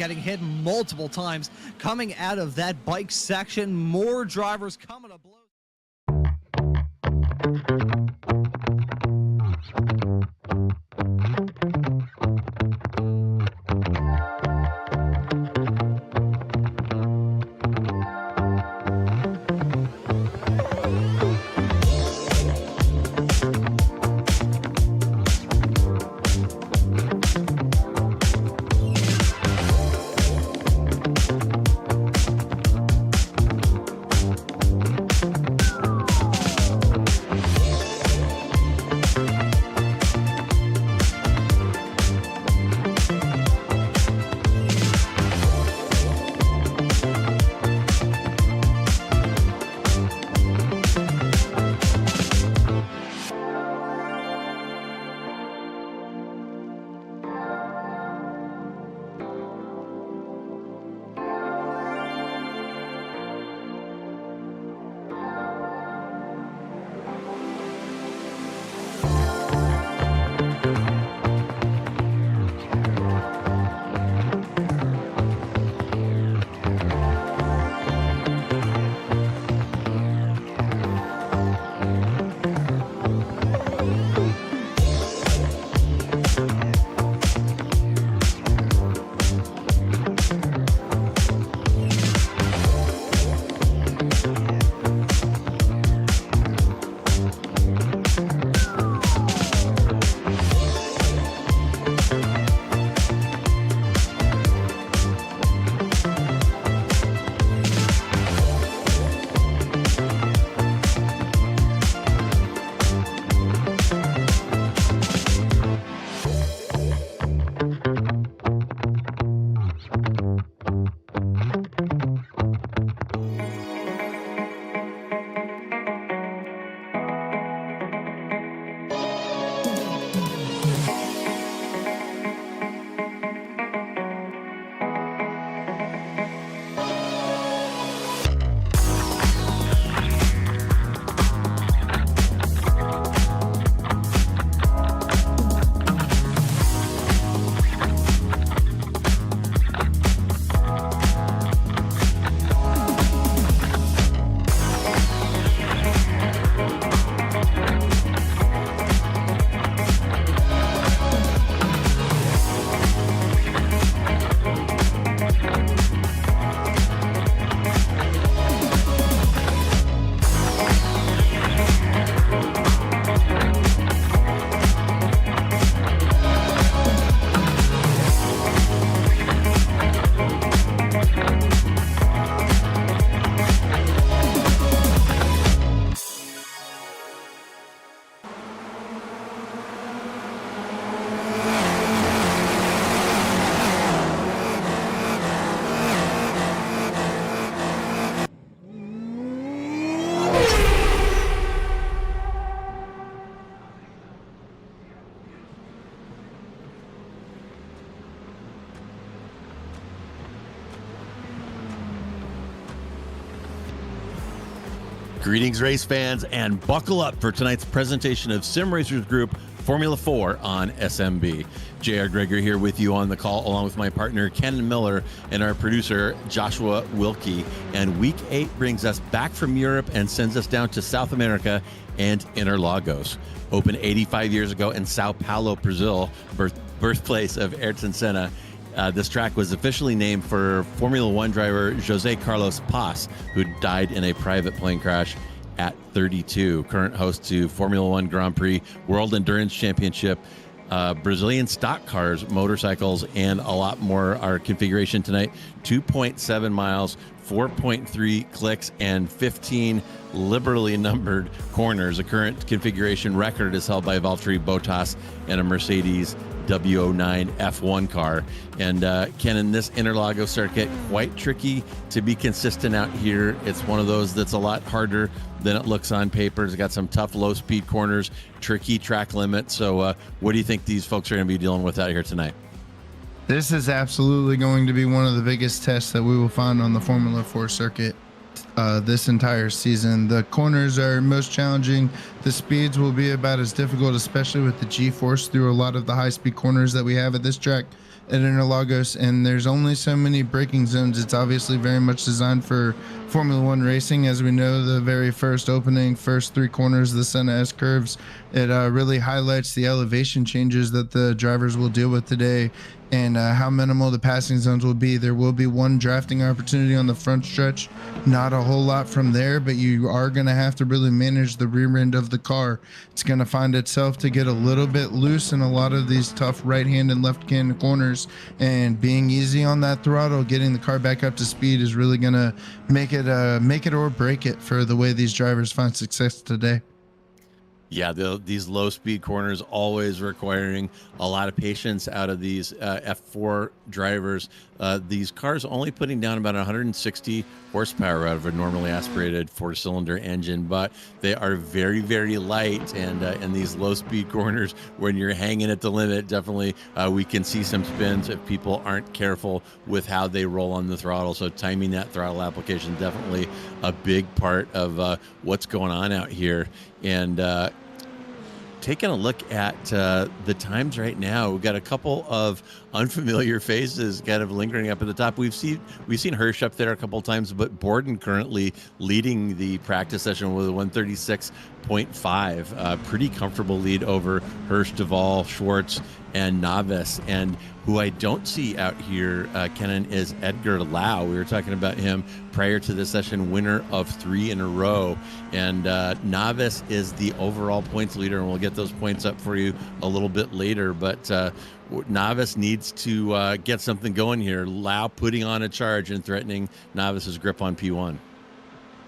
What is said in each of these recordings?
getting hit multiple times coming out of that bike section. More drivers coming to blows. Greetings, race fans, and buckle up for tonight's presentation of Sim Racers Group Formula 4 on SMB. JR Gregory here with you on the call, along with my partner Kennen Miller and our producer Joshua Wilkie. And Week 8 brings us back from Europe and sends us down to South America and Interlagos. Opened 85 years ago in Sao Paulo, Brazil, birthplace of Ayrton Senna. This track was officially named for Formula One driver Jose Carlos Paz, who died in a private plane crash at 32. Current host to Formula One Grand Prix, World Endurance Championship, Brazilian stock cars, motorcycles, and a lot more. Our configuration tonight, 2.7 miles, 4.3 clicks, and 15 liberally numbered corners. The current configuration record is held by Valtteri Bottas and a Mercedes W09 F1 car. And Kennen, this Interlagos circuit, quite tricky to be consistent out here. It's one of those that's a lot harder than it looks on paper. It's got some tough low-speed corners, tricky track limits. So what do you think these folks are going to be dealing with out here tonight? This is absolutely going to be one of the biggest tests that we will find on the Formula 4 circuit this entire season. The corners are most challenging. The speeds will be about as difficult, especially with the G-force through a lot of the high-speed corners that we have at this track. at Interlagos, and there's only so many braking zones. It's obviously very much designed for Formula One racing. As we know, the very first opening, first 3 corners of the Senna S curves, it really highlights the elevation changes that the drivers will deal with today, and how minimal the passing zones will be. There will be one drafting opportunity on the front stretch, not a whole lot from there, but you are going to have to really manage the rear end of the car. It's going to find itself to get a little bit loose in a lot of these tough right hand and left hand corners, and being easy on that throttle, getting the car back up to speed is really going to make it or break it for the way these drivers find success today. Yeah, these low-speed corners always requiring a lot of patience out of these F4 drivers. These cars only putting down about 160 horsepower out of a normally aspirated 4-cylinder engine, but they are very, very light. And these low-speed corners, when you're hanging at the limit, definitely we can see some spins if people aren't careful with how they roll on the throttle. So timing that throttle application, definitely a big part of what's going on out here. And taking a look at the times right now, we've got a couple of unfamiliar faces kind of lingering up at the top. We've seen Hirsch up there a couple of times, but Borden currently leading the practice session with a 136.5, pretty comfortable lead over Hirsch, Duvall, Schwartz, and Navis. And who I don't see out here, Kennen, is Edgar Lau. We were talking about him prior to this session, winner of 3 in a row. And Navis is the overall points leader, and we'll get those points up for you a little bit later. But Navis needs to get something going here. Lau putting on a charge and threatening Navis's grip on P1.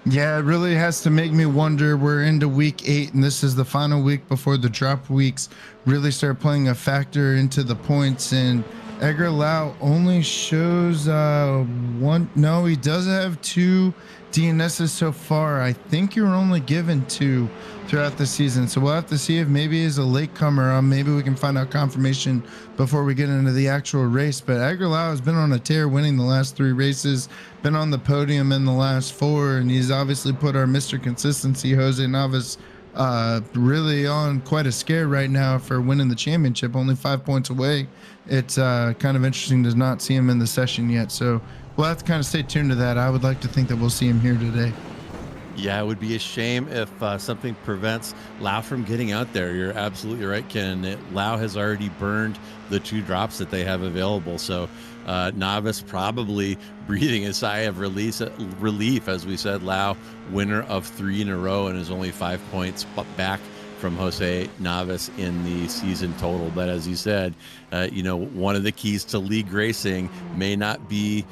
Yeah, it really has to make me wonder. We're into week 8, and this is the final week before the drop weeks really start playing a factor into the points. And Edgar Lau only shows one. No, he does have 2 DNSs so far. I think you're only given 2 throughout the season. So we'll have to see if maybe he's a latecomer. Maybe we can find out confirmation before we get into the actual race. But Edgar Lau has been on a tear, winning the last 3 races, been on the podium in the last 4, and he's obviously put our Mr. Consistency, Jose Navas, really on quite a scare right now for winning the championship, only 5 points away. It's kind of interesting to not see him in the session yet. So we'll have to kind of stay tuned to that. I would like to think that we'll see him here today. Yeah, it would be a shame if something prevents Lau from getting out there. You're absolutely right, Ken. Lau has already burned the 2 drops that they have available. So Navis probably breathing a sigh of relief. As we said, Lau, winner of 3 in a row, and is only 5 points back from Jose Navas in the season total. But as you said, one of the keys to league racing may not be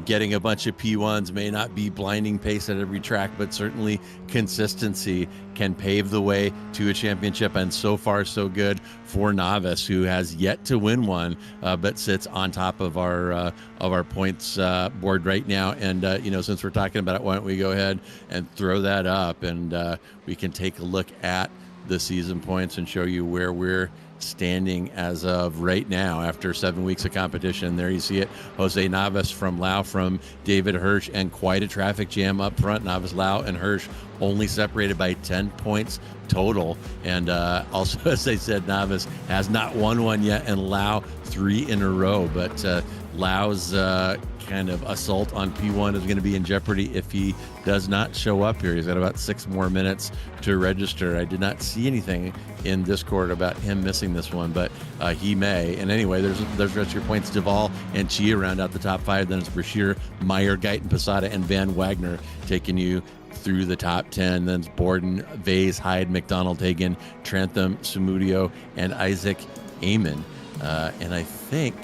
getting a bunch of P1s, may not be blinding pace at every track, but certainly consistency can pave the way to a championship. And so far, so good for Navis, who has yet to win one, but sits on top of our points board right now. And since we're talking about it, why don't we go ahead and throw that up, and we can take a look at the season points and show you where we're standing as of right now after 7 weeks of competition. There you see it, Jose Navas from Lau, from David Hirsch, and quite a traffic jam up front. Navas, Lau, and Hirsch only separated by 10 points total. And also, as I said, Navas has not won one yet, and Lau 3 in a row. But Lau's kind of assault on P1 is going to be in jeopardy if he does not show up here. He's got about 6 more minutes to register. I did not see anything in Discord about him missing this one, but he may. And anyway, there's the rest of your points. Duvall and Chia round out the top 5. Then it's Brashear, Meyer, Guyton, Posada, and Van Wagner taking you through the top 10. Then it's Borden, Vase, Hyde, McDonald, Hagan, Trantham, Samudio, and Isaac Amon. And I think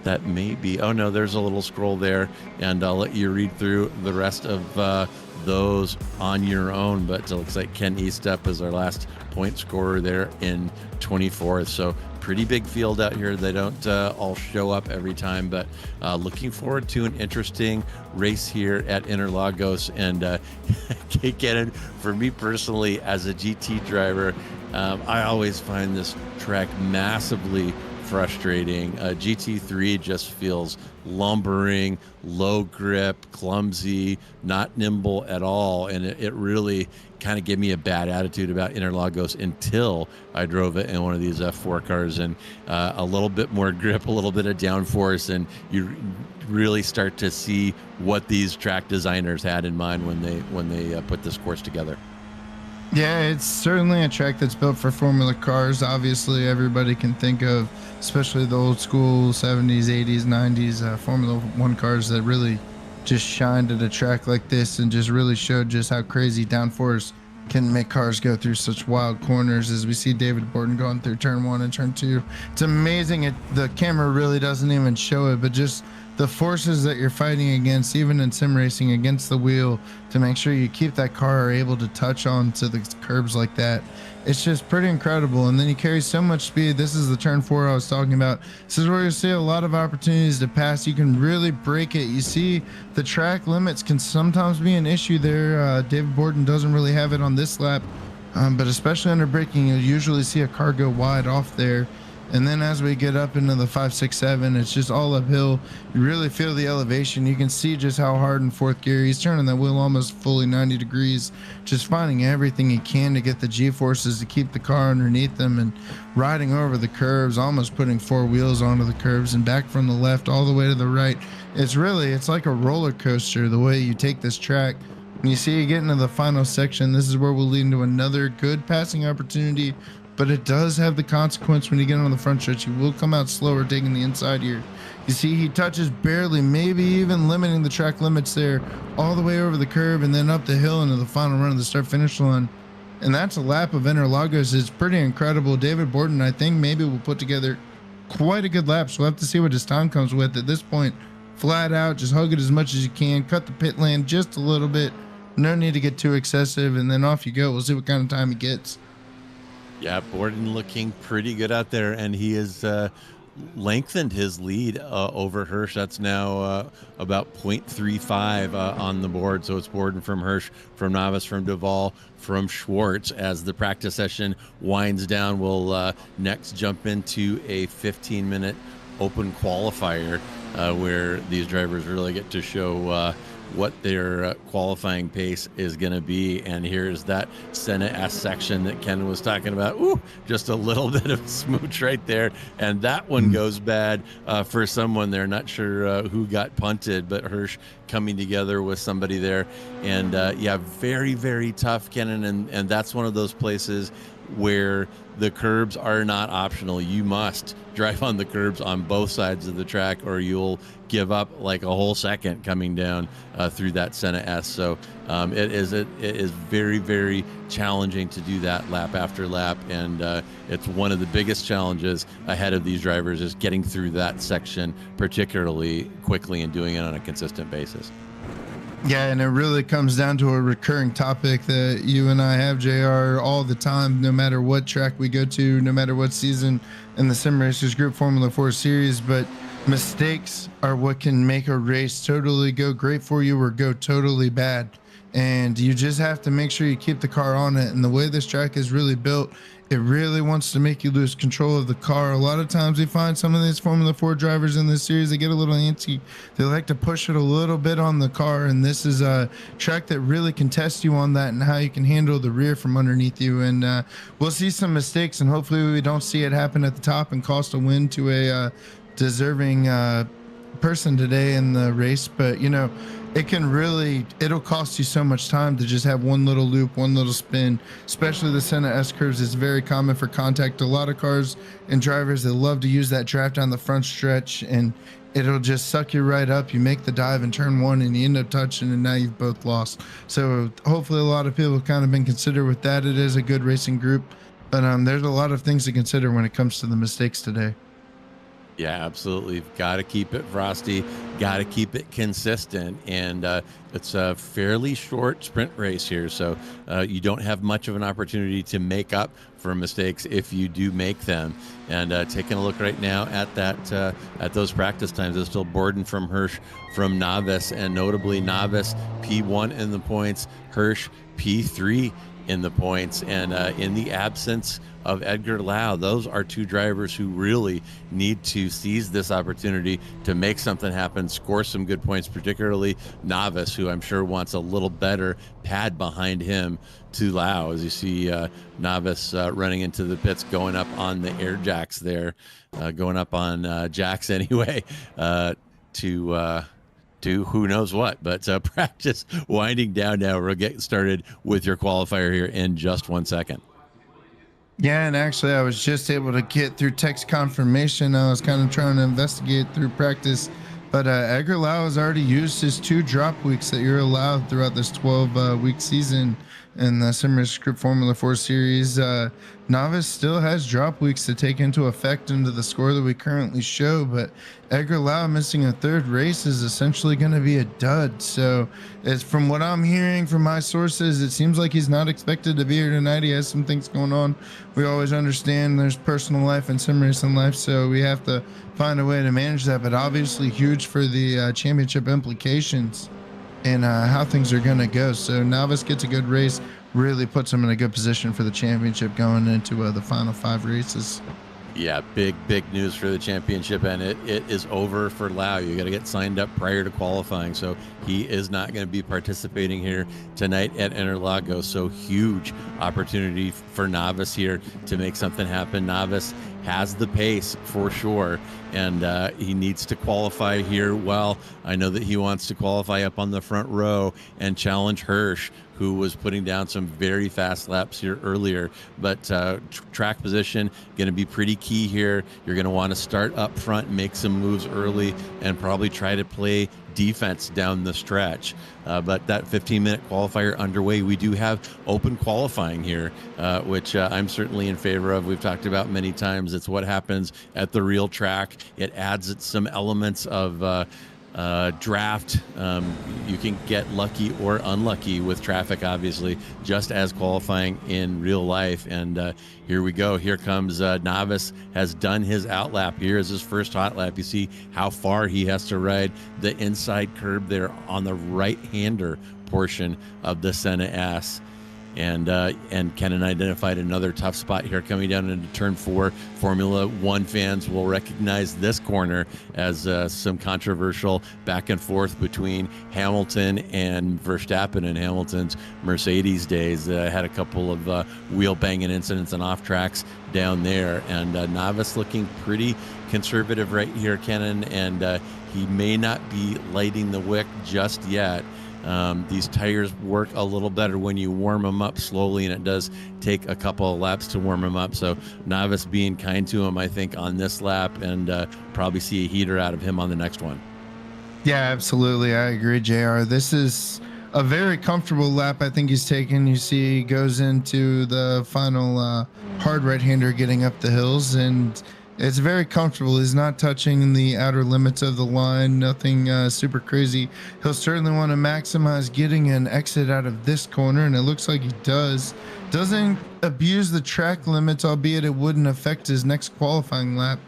that may be, oh no, there's a little scroll there, and I'll let you read through the rest of those on your own. But it looks like Ken Eastup is our last point scorer there in 24th. So pretty big field out here. They don't all show up every time, but looking forward to an interesting race here at Interlagos. And Kennen, for me personally, as a GT driver, I always find this track massively frustrating. GT3 just feels lumbering, low grip, clumsy, not nimble at all, and it really kind of gave me a bad attitude about Interlagos until I drove it in one of these F4 cars, and a little bit more grip, a little bit of downforce, and you really start to see what these track designers had in mind when they put this course together. Yeah, it's certainly a track that's built for Formula cars. Obviously, everybody can think of, especially the old school 70s, 80s, 90s Formula One cars that really just shined at a track like this and just really showed just how crazy downforce can make cars go through such wild corners, as we see David Borden going through turn 1 and turn 2. It's amazing. The camera really doesn't even show it, but just the forces that you're fighting against, even in sim racing, against the wheel, to make sure you keep that car able to touch onto the curbs like that. It's just pretty incredible. And then he carries so much speed. This is the turn 4 I was talking about. This is where you see a lot of opportunities to pass. You can really break it. You see the track limits can sometimes be an issue there. David Borden doesn't really have it on this lap, but especially under braking, you'll usually see a car go wide off there. And then as we get up into the 5, 6, 7, it's just all uphill. You really feel the elevation. You can see just how hard in fourth gear he's turning that wheel almost fully 90 degrees, just finding everything he can to get the G-forces to keep the car underneath them, and riding over the curves, almost putting 4 wheels onto the curves and back from the left all the way to the right. It's like a roller coaster the way you take this track. When you see you get into the final section, this is where we'll lead into another good passing opportunity. But it does have the consequence when you get on the front stretch. You will come out slower taking the inside here. You see he touches barely, maybe even limiting the track limits there, all the way over the curb and then up the hill into the final run of the start-finish line. And that's a lap of Interlagos. It's pretty incredible. David Borden, I think, maybe will put together quite a good lap. So we'll have to see what his time comes with. At this point, flat out, just hug it as much as you can. Cut the pit lane just a little bit. No need to get too excessive. And then off you go. We'll see what kind of time he gets. Yeah, Borden looking pretty good out there, and he has lengthened his lead over Hirsch. That's now about 0.35 on the board. So it's Borden from Hirsch, from Navis, from Duvall, from Schwartz. As the practice session winds down, we'll next jump into a 15-minute open qualifier where these drivers really get to show what their qualifying pace is going to be. And here's that Senna S section that Ken was talking about. Ooh, just a little bit of smooch right there, and that one goes bad for someone there. Not sure who got punted, but Hirsch coming together with somebody there. And yeah, very, very tough, Kennen, and that's one of those places where the curbs are not optional. You must drive on the curbs on both sides of the track, or you'll give up like a whole second coming down through that Senna S. So it is very, very challenging to do that lap after lap, and it's one of the biggest challenges ahead of these drivers is getting through that section particularly quickly and doing it on a consistent basis. Yeah, and it really comes down to a recurring topic that you and I have, JR, all the time, no matter what track we go to, no matter what season in the Sim Racers Group Formula 4 series. But mistakes are what can make a race totally go great for you or go totally bad. And you just have to make sure you keep the car on it. And the way this track is really built, it really wants to make you lose control of the car. A lot of times we find some of these Formula 4 drivers in this series, they get a little antsy. They like to push it a little bit on the car, and this is a track that really can test you on that and how you can handle the rear from underneath you. And we'll see some mistakes, and hopefully we don't see it happen at the top and cost a win to a deserving person today in the race. But, you know, it'll cost you so much time to just have one little loop, one little spin, especially the Senna S curves. It's very common for contact. A lot of cars and drivers that love to use that draft down the front stretch, and it'll just suck you right up. You make the dive in turn 1 and you end up touching, and now you've both lost. So hopefully a lot of people have kind of been considered with that. It is a good racing group, but there's a lot of things to consider when it comes to the mistakes today. Yeah, absolutely. Got to keep it frosty, got to keep it consistent. And it's a fairly short sprint race here, so you don't have much of an opportunity to make up for mistakes if you do make them. And taking a look right now at that at those practice times, it's still Borden from Hirsch, from Navis, and notably Navis P1 in the points, Hirsch P3 in the points. And in the absence of Edgar Lau, those are two drivers who really need to seize this opportunity to make something happen, score some good points, particularly Novice, who I'm sure wants a little better pad behind him to Lau. As you see Novice running into the pits, going up on the air jacks there, going up on jacks anyway, to who knows what, but practice winding down now. We'll get started with your qualifier here in just 1 second. Yeah, and actually I was just able to get through text confirmation. I was kind of trying to investigate through practice, but Edgar Lau has already used his 2 drop weeks that you're allowed throughout this 12-week season in the Sim Racers Group Formula 4 series. Novice still has drop weeks to take into effect into the score that we currently show, but Edgar Lau missing a 3rd race is essentially going to be a dud. So it's, from what I'm hearing from my sources, it seems like he's not expected to be here tonight. He has some things going on. We always understand there's personal life and sim racing life, so we have to find a way to manage that, but obviously huge for the championship implications and how things are going to go. So Novice gets a good race, really puts him in a good position for the championship going into the final 5 races. Yeah, big news for the championship, and it is over for Lau. You got to get signed up prior to qualifying, so he is not going to be participating here tonight at Interlagos. So huge opportunity for Novice here to make something happen. Novice has the pace for sure, and he needs to qualify here well. I know that he wants to qualify up on the front row and challenge Hirsch, who was putting down some very fast laps here earlier. But track position going to be pretty key here. You're going to want to start up front, make some moves early, and probably try to play defense down the stretch. But that 15-minute qualifier underway. We do have open qualifying here, which I'm certainly in favor of. We've talked about many times. It's what happens at the real track. It adds some elements of draft. You can get lucky or unlucky with traffic, obviously, just as qualifying in real life. And here we go. Here comes Novice, has done his outlap. Here is his first hot lap. You see how far he has to ride the inside curb there on the right-hander portion of the Senna S. And Kennen identified another tough spot here coming down into turn 4. Formula One fans will recognize this corner as some controversial back and forth between Hamilton and Verstappen in Hamilton's Mercedes days. Had a couple of wheel banging incidents and off tracks down there, and Novice looking pretty conservative right here, Kennen, and he may not be lighting the wick just yet. These tires work a little better when you warm them up slowly, and it does take a couple of laps to warm them up. So Novice being kind to him, I think, on this lap, and probably see a heater out of him on the next one. Yeah, absolutely. I agree, JR. This is a very comfortable lap I think he's taken. You see he goes into the final hard right-hander getting up the hills, and it's very comfortable. He's not touching the outer limits of the line, nothing super crazy. He'll certainly want to maximize getting an exit out of this corner, and it looks like he does. Doesn't abuse the track limits, albeit it wouldn't affect his next qualifying lap.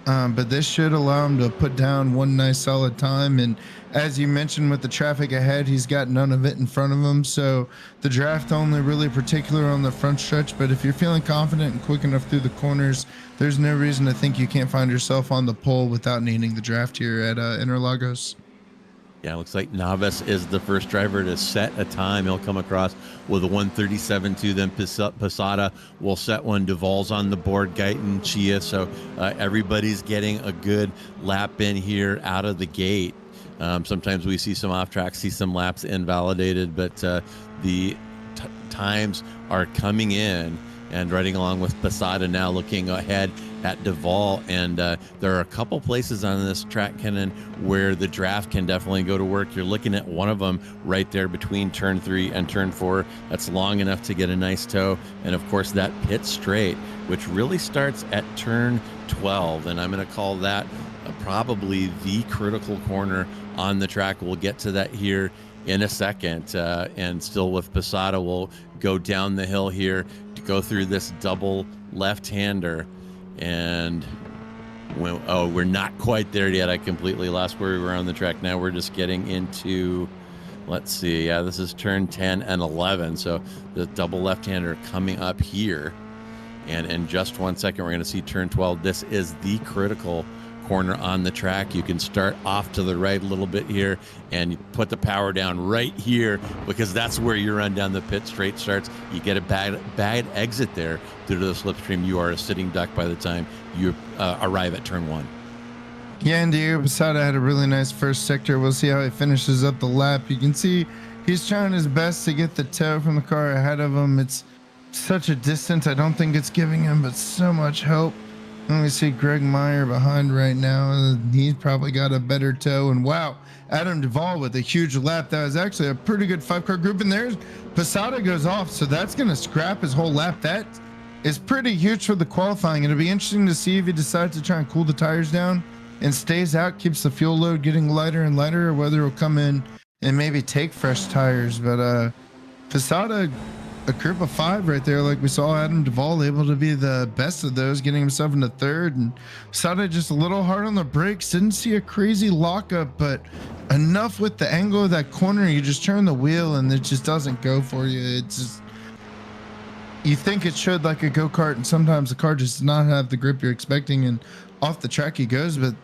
But this should allow him to put down one nice solid time. And as you mentioned, with the traffic ahead, he's got none of it in front of him. So the draft only really particular on the front stretch. But if you're feeling confident and quick enough through the corners, there's no reason to think you can't find yourself on the pole without needing the draft here at Interlagos. Yeah, it looks like Novice is the first driver to set a time. He'll come across with a 1:37.2. Then Posada will set one. Duvall's on the board, Guyton, Chia. So everybody's getting a good lap in here out of the gate. Sometimes we see some off track, see some laps invalidated, but the times are coming in. And riding along with Posada now, looking ahead at Duvall. And there are a couple places on this track, Kennen, where the draft can definitely go to work. You're looking at one of them right there between turn 3 and turn 4. That's long enough to get a nice toe. And of course, that pit straight, which really starts at turn 12. And I'm going to call that probably the critical corner on the track. We'll get to that here in a second. And still with Posada, we'll go down the hill here to go through this double left-hander. And we're not quite there yet. I completely lost where we were on the track. Now we're just getting into Let's see. Yeah, this is turn 10 and 11. So the double left-hander coming up here. And in just 1 second, we're going to see turn 12. This is the critical corner on the track. You can start off to the right a little bit here and you put the power down right here, because that's where your run down the pit straight starts. You get a bad exit there due to the slipstream. You are a sitting duck by the time you arrive at turn 1. Yeah, and Diego Posada had a really nice first sector. We'll see how he finishes up the lap. You can see he's trying his best to get the toe from the car ahead of him. It's such a distance. I don't think it's giving him but so much help. Let me see Greg Meyer behind right now. He's probably got a better toe. And wow, Adam Duvall with a huge lap. That was actually a pretty good 5-car group. And there's Posada goes off, so that's going to scrap his whole lap. That is pretty huge for the qualifying. It'll be interesting to see if he decides to try and cool the tires down and stays out, keeps the fuel load getting lighter and lighter, or whether he'll come in and maybe take fresh tires. But Posada, a group of 5 right there, like we saw Adam Duvall able to be the best of those, getting himself into 3rd, and Posada just a little hard on the brakes. Didn't see a crazy lockup, but enough with the angle of that corner. You just turn the wheel and it just doesn't go for you. It's just, you think it should, like a go-kart, and sometimes the car just does not have the grip you're expecting, and off the track he goes. But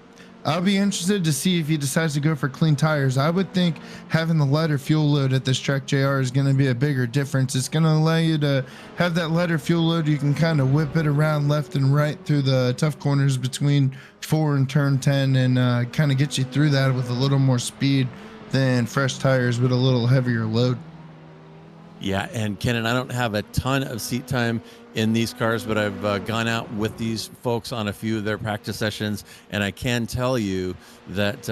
I'll be interested to see if he decides to go for clean tires. I would think having the lighter fuel load at this track, JR, is going to be a bigger difference. It's going to allow you to have that lighter fuel load. You can kind of whip it around left and right through the tough corners between 4 and turn 10, and kind of get you through that with a little more speed than fresh tires with a little heavier load. Yeah, and Kennen, I don't have a ton of seat time in these cars, but I've gone out with these folks on a few of their practice sessions, and I can tell you that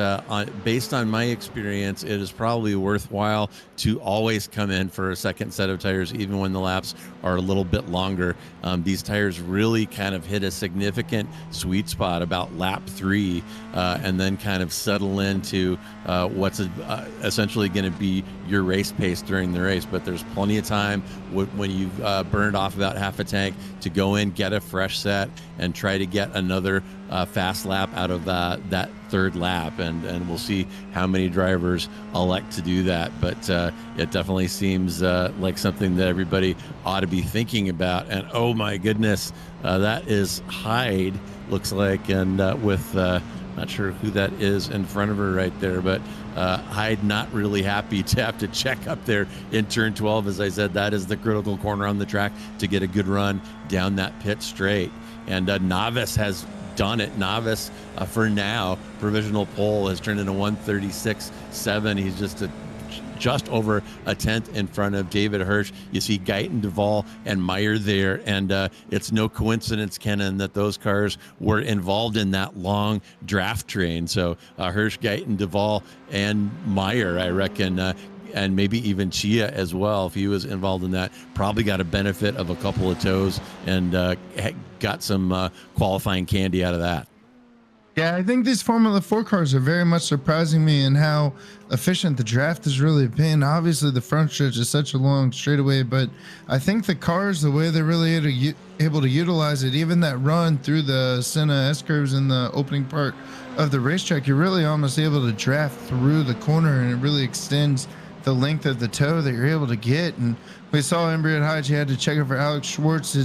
based on my experience, it is probably worthwhile to always come in for a second set of tires, even when the laps are a little bit longer. These tires really kind of hit a significant sweet spot about lap 3, and then kind of settle into what's essentially going to be your race pace during the race. But there's plenty of time when you've burned off about half a tank to go in, get a fresh set, and try to get another fast lap out of that 3rd lap, and we'll see how many drivers elect to do that. But it definitely seems like something that everybody ought to be thinking about. And oh my goodness, that is Hyde, looks like, and with not sure who that is in front of her right there, but Hyde not really happy to have to check up there in turn 12. As I said, that is the critical corner on the track to get a good run down that pit straight. And Navis has done it. Navis, for now, provisional pole has turned into 136.7. He's just over a tenth in front of David Hirsch. You see Guyton, Duvall, and Meyer there, and it's no coincidence, Kennen, that those cars were involved in that long draft train. So Hirsch, Guyton, Duvall, and Meyer, I reckon, and maybe even Chia as well, if he was involved in that, probably got a benefit of a couple of toes and got some qualifying candy out of that. Yeah, I think these Formula 4 cars are very much surprising me in how efficient the draft has really been. Obviously, the front stretch is such a long straightaway, but I think the cars, the way they're really able to utilize it, even that run through the Senna S-curves in the opening part of the racetrack, you're really almost able to draft through the corner, and it really extends the length of the toe that you're able to get. And we saw Embriet Hodge, he had to check it for Alex Schwartz.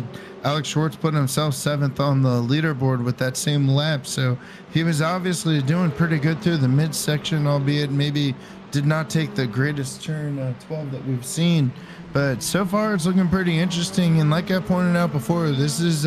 Alex Schwartz put himself 7th on the leaderboard with that same lap, so he was obviously doing pretty good through the midsection, albeit maybe did not take the greatest turn 12 that we've seen. But so far it's looking pretty interesting, and like I pointed out before, this is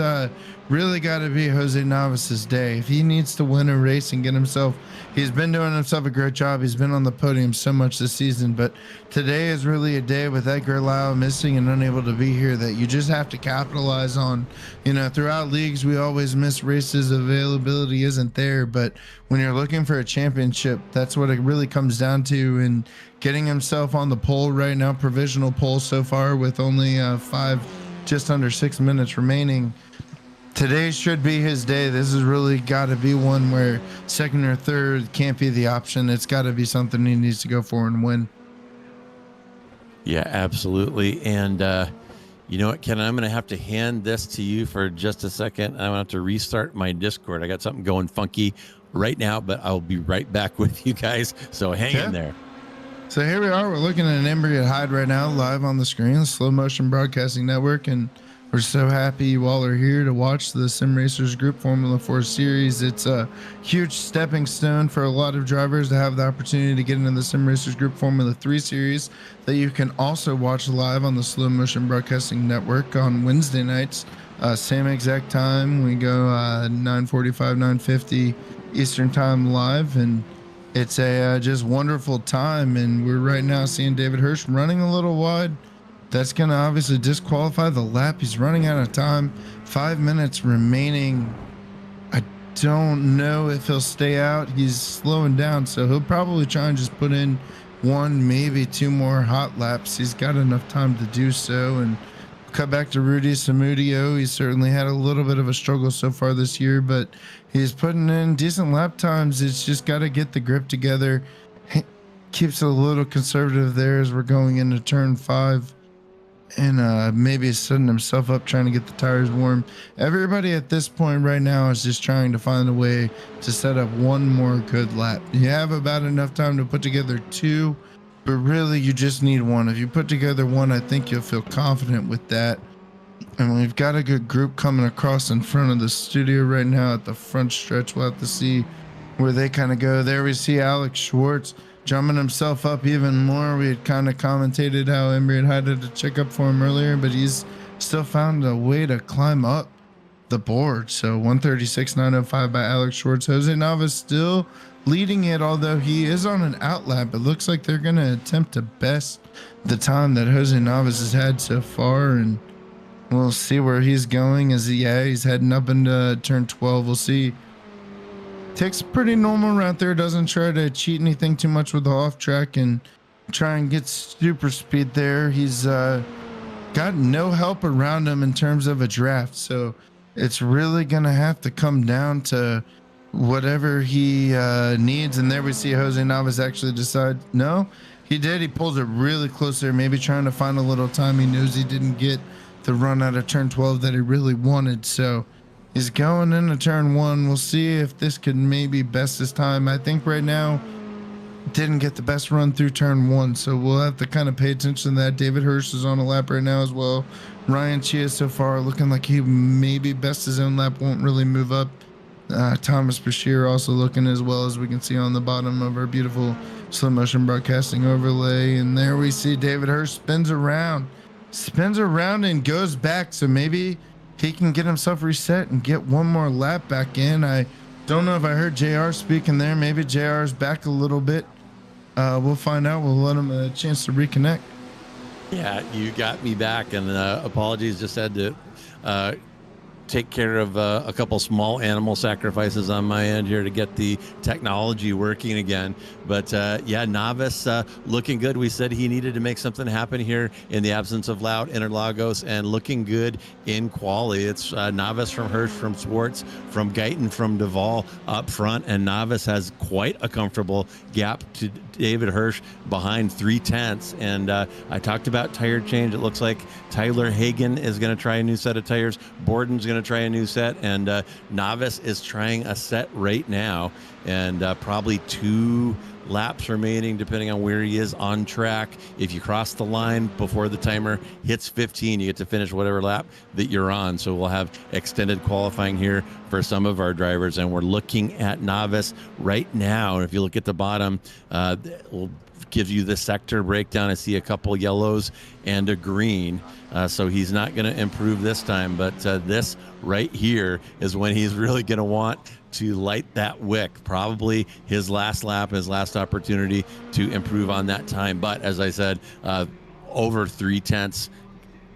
really got to be Jose Navis's day. If he needs to win a race and get himself, he's been doing himself a great job. He's been on the podium so much this season, but today is really a day with Edgar Lau missing and unable to be here that you just have to capitalize on. You know, throughout leagues, we always miss races. Availability isn't there, but when you're looking for a championship, that's what it really comes down to. And getting himself on the pole right now, provisional pole so far with only just under 6 minutes remaining. Today should be his day. This has really got to be one where second or third can't be the option. It's got to be something he needs to go for and win. Yeah, absolutely. And you know what, Ken, I'm going to have to hand this to you for just a second. I'm going to have to restart my Discord. I got something going funky right now, but I'll be right back with you guys. So hang in there. So here we are. We're looking at an Embry at Hyde right now, live on the screen, the Slow Motion Broadcasting Network, and we're so happy you all are here to watch the Sim Racers Group Formula 4 Series. It's a huge stepping stone for a lot of drivers to have the opportunity to get into the Sim Racers Group Formula 3 Series that you can also watch live on the Slow Motion Broadcasting Network on Wednesday nights. Same exact time. We go 9:45, 9:50 Eastern Time live, and it's a just wonderful time. And we're right now seeing David Hirsch running a little wide. That's going to obviously disqualify the lap. He's running out of time. 5 minutes remaining. I don't know if he'll stay out. He's slowing down, so he'll probably try and just put in one, maybe two more hot laps. He's got enough time to do so. And cut back to Rudy Samudio. He's certainly had a little bit of a struggle so far this year, but he's putting in decent lap times. It's just got to get the grip together. Keeps it a little conservative there as we're going into turn 5. And maybe setting himself up, trying to get the tires warm. Everybody at this point right now is just trying to find a way to set up one more good lap. You have about enough time to put together 2, but really you just need 1. If you put together 1, I think you'll feel confident with that. And we've got a good group coming across in front of the studio right now at the front stretch. We'll have to see where they kind of go. There we see Alex Schwartz drumming himself up even more. We had kind of commentated how Embry had had to check up for him earlier, but he's still found a way to climb up the board. So 136.905 by Alex Schwartz. Jose Navas still leading it, although he is on an outlap. It looks like they're going to attempt to best the time that Jose Navas has had so far, and we'll see where he's going. He's heading up into turn 12. We'll see. Takes a pretty normal route there. Doesn't try to cheat anything too much with the off track and try and get super speed there. He's got no help around him in terms of a draft. So it's really going to have to come down to whatever he needs. And there we see Jose Navas actually decide, no, he did. He pulls it really close there, maybe trying to find a little time. He knows he didn't get the run out of turn 12 that he really wanted. So he's going into turn 1. We'll see if this could maybe best his time. I think right now didn't get the best run through turn 1, so we'll have to kind of pay attention to that. David Hirsch is on a lap right now as well. Ryan Chia so far looking like he maybe best his own lap, won't really move up. Thomas Bashir also looking as well, as we can see on the bottom of our beautiful slow motion broadcasting overlay. And there we see David Hirsch spins around and goes back, so maybe he can get himself reset and get one more lap back in. I don't know if I heard JR speaking there. Maybe JR is back a little bit. We'll find out. We'll let him a chance to reconnect. Yeah, you got me back, and apologies. Just had to take care of a couple small animal sacrifices on my end here to get the technology working again. But yeah, Navas looking good. We said he needed to make something happen here in the absence of Loud Interlagos, and looking good in quali. It's Navas from Hirsch, from Schwartz, from Guyton, from Duvall up front, and Navas has quite a comfortable gap to David Hirsch behind 3/10. And I talked about tire change. It looks like Tyler Hagen is going to try a new set of tires. Borden's going to try a new set, and Navas is trying a set right now, and probably 2 laps remaining depending on where he is on track. If you cross the line before the timer hits 15, you get to finish whatever lap that you're on. So we'll have extended qualifying here for some of our drivers, and we're looking at Navas right now. And if you look at the bottom, we'll give you the sector breakdown. I see a couple yellows and a green, so he's not going to improve this time, but this right here is when he's really going to want to light that wick. Probably his last lap, his last opportunity to improve on that time. But as I said, over 3/10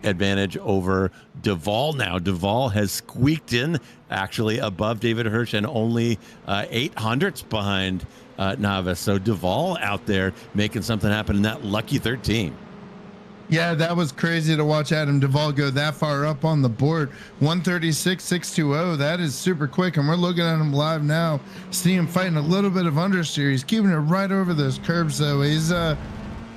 advantage over Duvall now. Duvall has squeaked in actually above David Hirsch and only 800ths behind Navas. So Duvall out there making something happen in that lucky 13. Yeah, that was crazy to watch Adam Duvall go that far up on the board. 136.620. That is super quick, and we're looking at him live now. See him fighting a little bit of understeer. He's keeping it right over those curbs, though. He's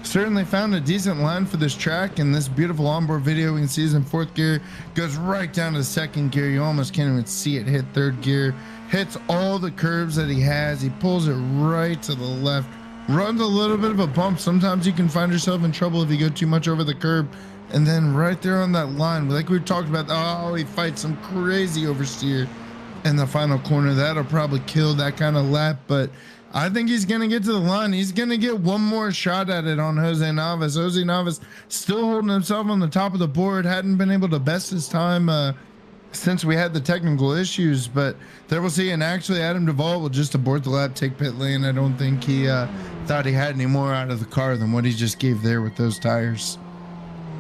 certainly found a decent line for this track. In this beautiful onboard video, we can see he's in 4th gear, goes right down to 2nd gear. You almost can't even see it hit 3rd gear. Hits all the curves that he has. He pulls it right to the left, runs a little bit of a bump. Sometimes you can find yourself in trouble if you go too much over the curb. And then right there on that line, like we talked about, oh, he fights some crazy oversteer in the final corner. That'll probably kill that kind of lap. But I think he's going to get to the line. He's going to get one more shot at it on Jose Navas. Jose Navas still holding himself on the top of the board. Hadn't been able to best his time since we had the technical issues. But there we'll see. And actually, Adam Duvall will just abort the lap, take pit lane. I don't think he thought he had any more out of the car than what he just gave there with those tires.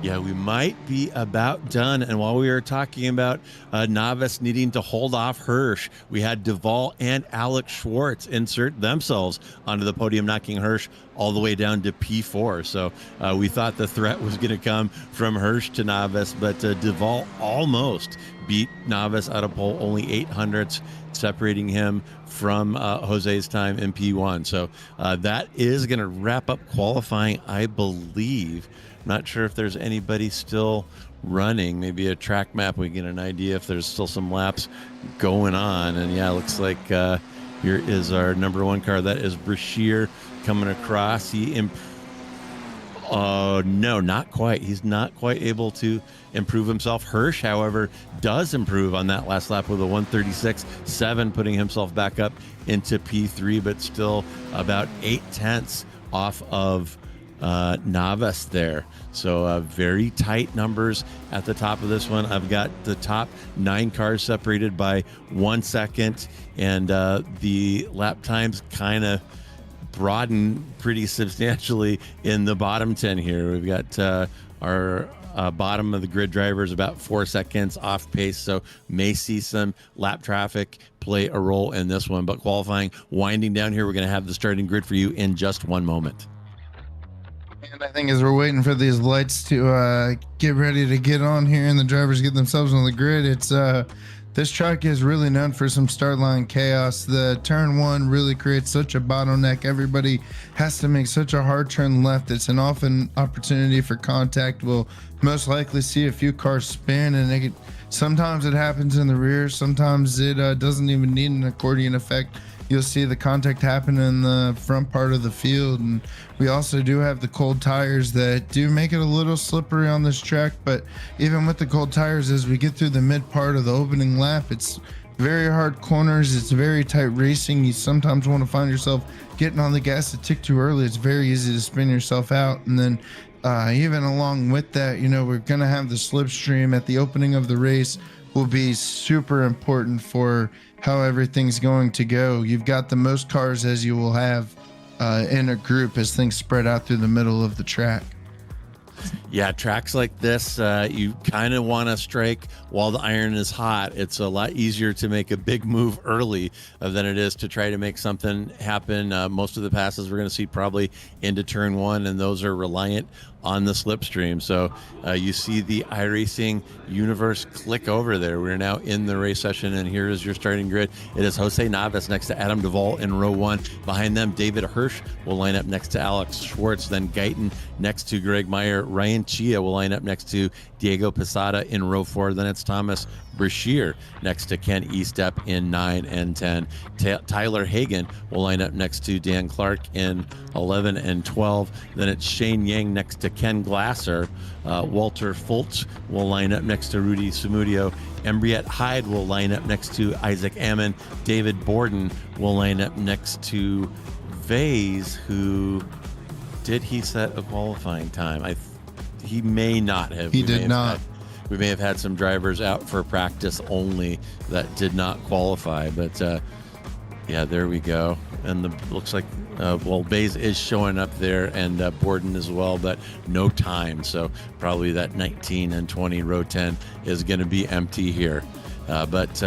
Yeah, we might be about done. And while we were talking about Navas needing to hold off Hirsch, we had Duvall and Alex Schwartz insert themselves onto the podium, knocking Hirsch all the way down to P4. So we thought the threat was going to come from Hirsch to Navas, but Duvall almost beat Navas out of pole, only 800ths separating him from Jose's time in P1. So that is going to wrap up qualifying, I believe. Not sure if there's anybody still running. Maybe a track map, we get an idea if there's still some laps going on. And yeah, looks like here is our number one car. That is Brashear coming across. No, not quite. He's not quite able to improve himself. Hirsch, however, does improve on that last lap with a 136.7, putting himself back up into P3, but still about 0.8 off of Navas there. So very tight numbers at the top of this one. I've got the top 9 cars separated by 1 second, and the lap times kind of broaden pretty substantially in the bottom 10 here. We've got our bottom of the grid drivers about 4 seconds off pace, so may see some lap traffic play a role in this one. But qualifying winding down here, we're going to have the starting grid for you in just one moment. And I think as we're waiting for these lights to get ready to get on here and the drivers get themselves on the grid, it's this track is really known for some start line chaos. The turn 1 really creates such a bottleneck. Everybody has to make such a hard turn left. It's an often opportunity for contact. We'll most likely see a few cars spin, and sometimes it happens in the rear. Sometimes it doesn't even need an accordion effect. You'll see the contact happen in the front part of the field. And we also do have the cold tires that do make it a little slippery on this track. But even with the cold tires, as we get through the mid part of the opening lap, it's very hard corners. It's very tight racing. You sometimes want to find yourself getting on the gas a tick too early. It's very easy to spin yourself out. And then even along with that, we're going to have the slipstream at the opening of the race will be super important for how everything's going to go. You've got the most cars as you will have in a group as things spread out through the middle of the track. Yeah, tracks like this, you kind of want to strike while the iron is hot. It's a lot easier to make a big move early than it is to try to make something happen. Most of the passes we're going to see probably into turn 1, and those are reliant on the slipstream. So you see the iRacing universe click over there. We're now in the race session, and here is your starting grid. It is Jose Navas next to Adam Duvall in row 1. Behind them, David Hirsch will line up next to Alex Schwartz, then Guyton next to Greg Meyer. Ryan Chia will line up next to Diego Posada in row 4. Then it's Thomas Brashear next to Ken Estep in 9 and 10. Tyler Hagan will line up next to Dan Clark in 11 and 12. Then it's Shane Yang next to Ken Glasser. Walter Fultz will line up next to Rudy Samudio. Embriette Hyde will line up next to Isaac Ammon. David Borden will line up next to Vase, who did he set a qualifying time? He may not have. He did not. We may have had some drivers out for practice only that did not qualify, but yeah, there we go. And looks like Bays is showing up there, and Borden as well, but no time. So probably that 19 and 20 row 10 is going to be empty here. But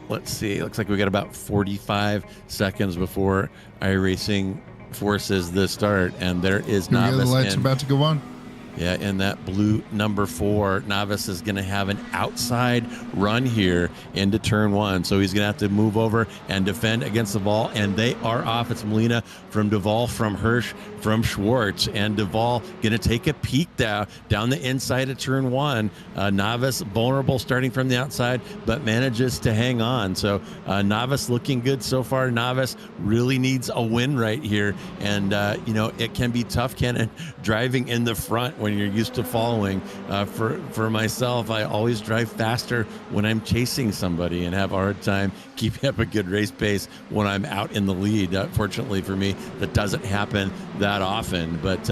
let's see. Looks like we got about 45 seconds before iRacing forces the start, and there is Navas. The lights are about to go on. Yeah, in that blue number 4, Navas is going to have an outside run here into turn 1. So he's going to have to move over and defend against Duvall, and they are off. It's Molina from Duvall, from Hirsch, from Schwartz, and Duvall going to take a peek down the inside of turn 1. Navas vulnerable starting from the outside, but manages to hang on. So Navas looking good so far. Navas really needs a win right here, and it can be tough, Kennen, driving in the front when you're used to following. For myself, I always drive faster when I'm chasing somebody and have a hard time keeping up a good race pace when I'm out in the lead. Fortunately for me, that doesn't happen that often. But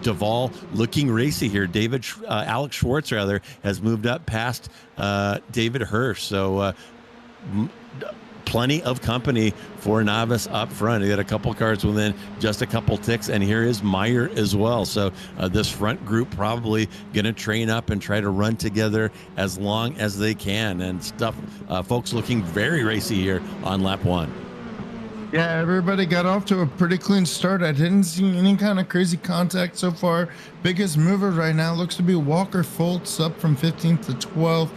Duvall looking racy here. Alex Schwartz rather has moved up past David Hirsch. So plenty of company for Navas up front. He got a couple cars within just a couple ticks, and here is Meyer as well. So this front group probably going to train up and try to run together as long as they can. And folks looking very racy here on lap 1. Yeah, everybody got off to a pretty clean start. I didn't see any kind of crazy contact so far. Biggest mover right now looks to be Walker Foltz, up from 15th to 12th.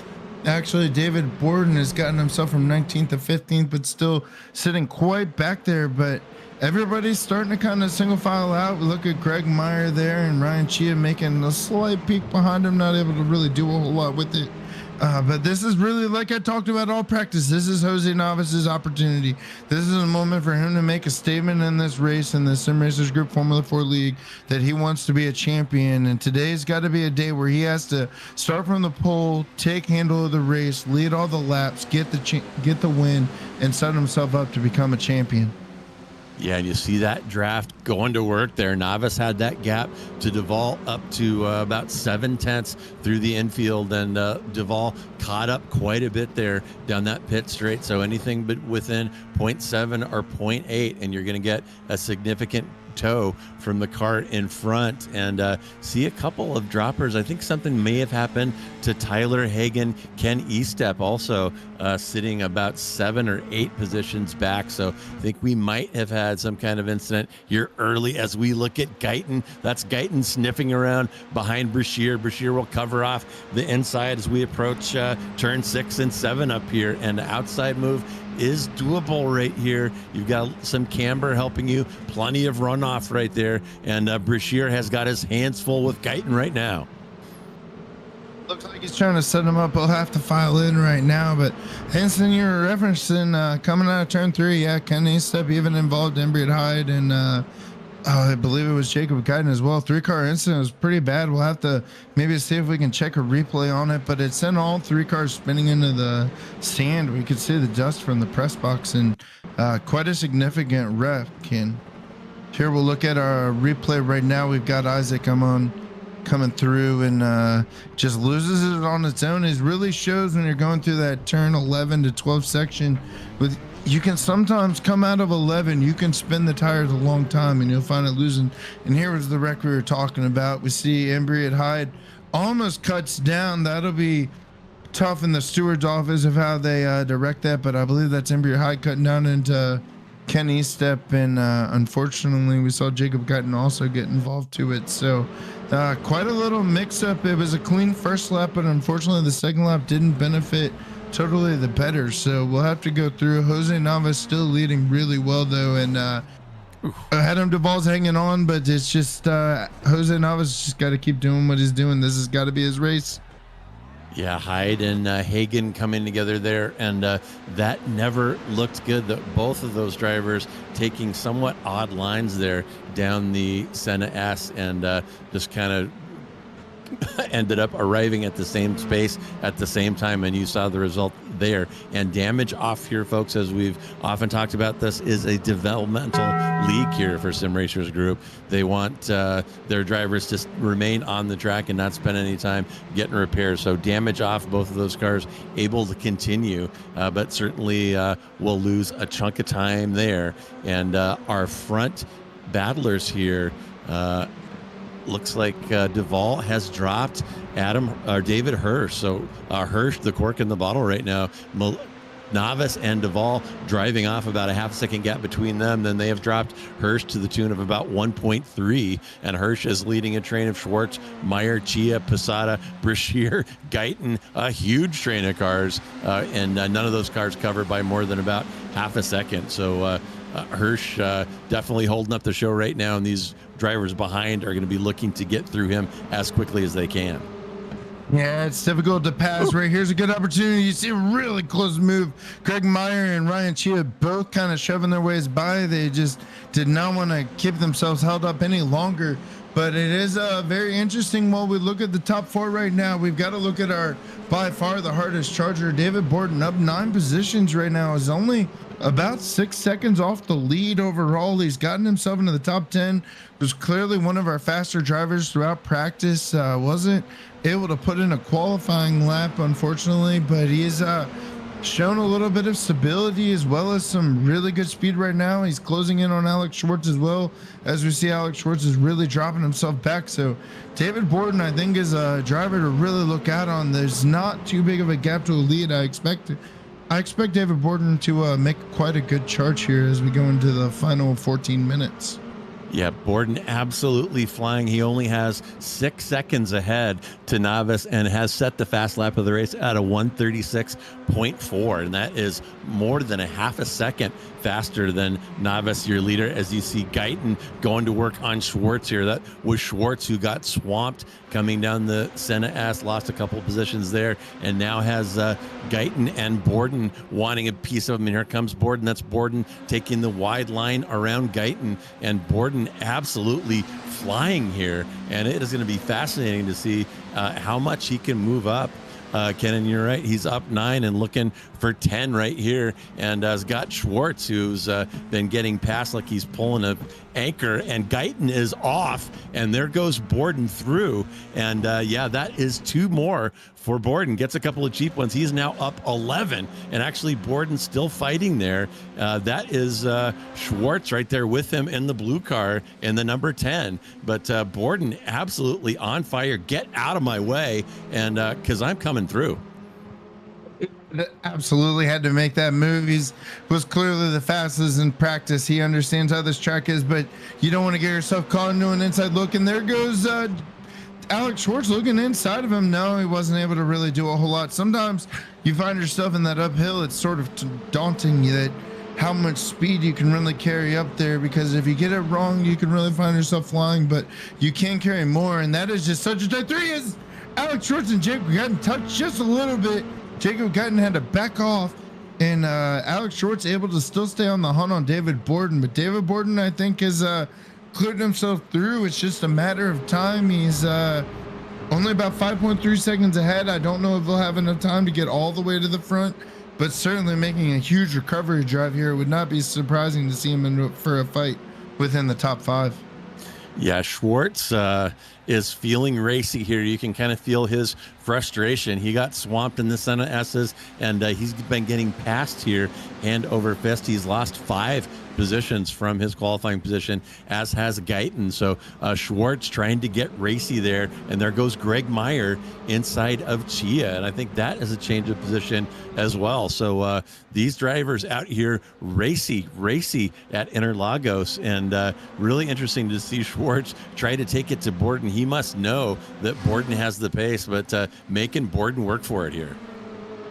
Actually, David Borden has gotten himself from 19th to 15th, but still sitting quite back there. But everybody's starting to kind of single file out. We look at Greg Meyer there and Ryan Chia making a slight peek behind him, not able to really do a whole lot with it. But this is really, like I talked about all practice, this is Jose Navas's opportunity. This is a moment for him to make a statement in this race, in the Sim Racers Group Formula 4 League, that he wants to be a champion. And today's got to be a day where he has to start from the pole, take handle of the race, lead all the laps, get the win, and set himself up to become a champion. Yeah, and you see that draft going to work there. Navas had that gap to Duvall up to about 7/10 through the infield, and Duvall caught up quite a bit there down that pit straight. So anything but within 0.7 or 0.8, and you're going to get a significant tow from the car in front. And see a couple of droppers. I think something may have happened to Tyler Hagen. Ken Estep also sitting about 7 or 8 positions back. So I think we might have had some kind of incident here early as we look at Guyton. That's Guyton sniffing around behind Brashear. Brashear will cover off the inside as we approach turn 6 and 7 up here, and the outside move is doable right here. You've got some camber helping you, plenty of runoff right there, and Brashear has got his hands full with Guyton right now. Looks like he's trying to set him up. He'll have to file in right now, but Hanson, you were referencing coming out of turn 3, yeah, Ken Estep even involved Embry Hyde, and I believe it was Jacob Guyton as well. 3-car incident was pretty bad. We'll have to maybe see if we can check a replay on it, but it sent all 3 cars spinning into the sand. We could see the dust from the press box, and quite a significant wreck. Ken, here we'll look at our replay right now. We've got Isaac coming through, and just loses it on its own. It really shows when you're going through that turn 11 to 12 section. You can sometimes come out of 11, you can spin the tires a long time and you'll find it losing. And here was the wreck we were talking about. We see Embry Hyde almost cuts down. That'll be tough in the steward's office of how they direct that, but I believe that's Embry Hyde cutting down into Ken Estep, and unfortunately we saw Jacob Guyton also get involved to it. So quite a little mix-up. It was a clean first lap, but unfortunately the second lap didn't benefit totally the better. So we'll have to go through. Jose Navas still leading really well though, and Adam Duvall's hanging on, but it's just Jose Navas just got to keep doing what he's doing. This has got to be his race. Yeah, Hyde and Hagen coming together there, and that never looked good. Both of those drivers taking somewhat odd lines there down the Senna S, and just kind of ended up arriving at the same space at the same time, and you saw the result there. And damage off here, folks, as we've often talked about, this is a developmental league here for Sim Racers Group. They want their drivers to remain on the track and not spend any time getting repairs. So damage off both of those cars, able to continue, but certainly will lose a chunk of time there. And our front battlers here, looks like Duvall has dropped David Hirsch. So Hirsch, the cork in the bottle right now. Navas and Duvall driving off about a half second gap between them. Then they have dropped Hirsch to the tune of about 1.3, and Hirsch is leading a train of Schwartz, Meyer, Chia, Posada, Brashear, Guyton, a huge train of cars, and none of those cars covered by more than about half a second. So Hirsch definitely holding up the show right now, and these drivers behind are going to be looking to get through him as quickly as they can. Yeah, it's difficult to pass. Right here's a good opportunity. You see a really close move. Greg Meyer and Ryan Chia both kind of shoving their ways by. They just did not want to keep themselves held up any longer. But it is very interesting while we look at the top four right now. We've got to look at our by far the hardest charger. David Borden up 9 positions right now, is only about 6 seconds off the lead overall. He's gotten himself into the top 10. Was clearly one of our faster drivers throughout practice. Wasn't able to put in a qualifying lap, unfortunately, but he's shown a little bit of stability as well as some really good speed right now. He's closing in on Alex Schwartz as well, as we see Alex Schwartz is really dropping himself back. So David Borden, I think, is a driver to really look out on. There's not too big of a gap to the lead. I expect David Borden to make quite a good charge here as we go into the final 14 minutes. Yeah, Borden absolutely flying. He only has 6 seconds ahead to Navas and has set the fast lap of the race at a 1:36.4, and that is more than a half a second faster than Navas, your leader, as you see Guyton going to work on Schwartz here. That was Schwartz who got swamped coming down the Senna S, lost a couple of positions there, and now has Guyton and Borden wanting a piece of him. And here comes Borden. That's Borden taking the wide line around Guyton, and Borden absolutely flying here. And it is going to be fascinating to see how much he can move up. Kennen, you're right. He's up 9 and looking for 10 right here, and has got Schwartz, who's been getting past like he's pulling a anchor, and Guyton is off, and there goes Borden through. And yeah, that is 2 more for Borden. Gets a couple of cheap ones. He's now up 11, and actually Borden's still fighting there. That is Schwartz right there with him in the blue car in the number 10. But Borden absolutely on fire. Get out of my way, and because I'm coming through. Absolutely had to make that move. Was clearly the fastest in practice. He understands how this track is, but you don't want to get yourself caught into an inside look. And there goes Alex Schwartz looking inside of him. No, he wasn't able to really do a whole lot. Sometimes you find yourself in that uphill. It's sort of daunting that how much speed you can really carry up there, because if you get it wrong, you can really find yourself flying, but you can carry more. And that is just such a tight 3 is Alex Schwartz and Jacob got in touch just a little bit. Jacob Guyton had to back off, and Alex Schwartz able to still stay on the hunt on David Borden. But David Borden, I think, has cleared himself through. It's just a matter of time. He's only about 5.3 seconds ahead. I don't know if he'll have enough time to get all the way to the front, but certainly making a huge recovery drive here. It would not be surprising to see him in for a fight within the top 5. Yeah, Schwartz is feeling racy here. You can kind of feel his frustration. He got swamped in the Senna S's, and he's been getting passed here hand over fist. He's lost 5 positions from his qualifying position, as has Guyton. So Schwartz trying to get racy there, and there goes Greg Meyer inside of Chia, and I think that is a change of position as well. So these drivers out here racy at Interlagos, and really interesting to see Schwartz try to take it to Borden. He must know that Borden has the pace, but making Borden work for it here.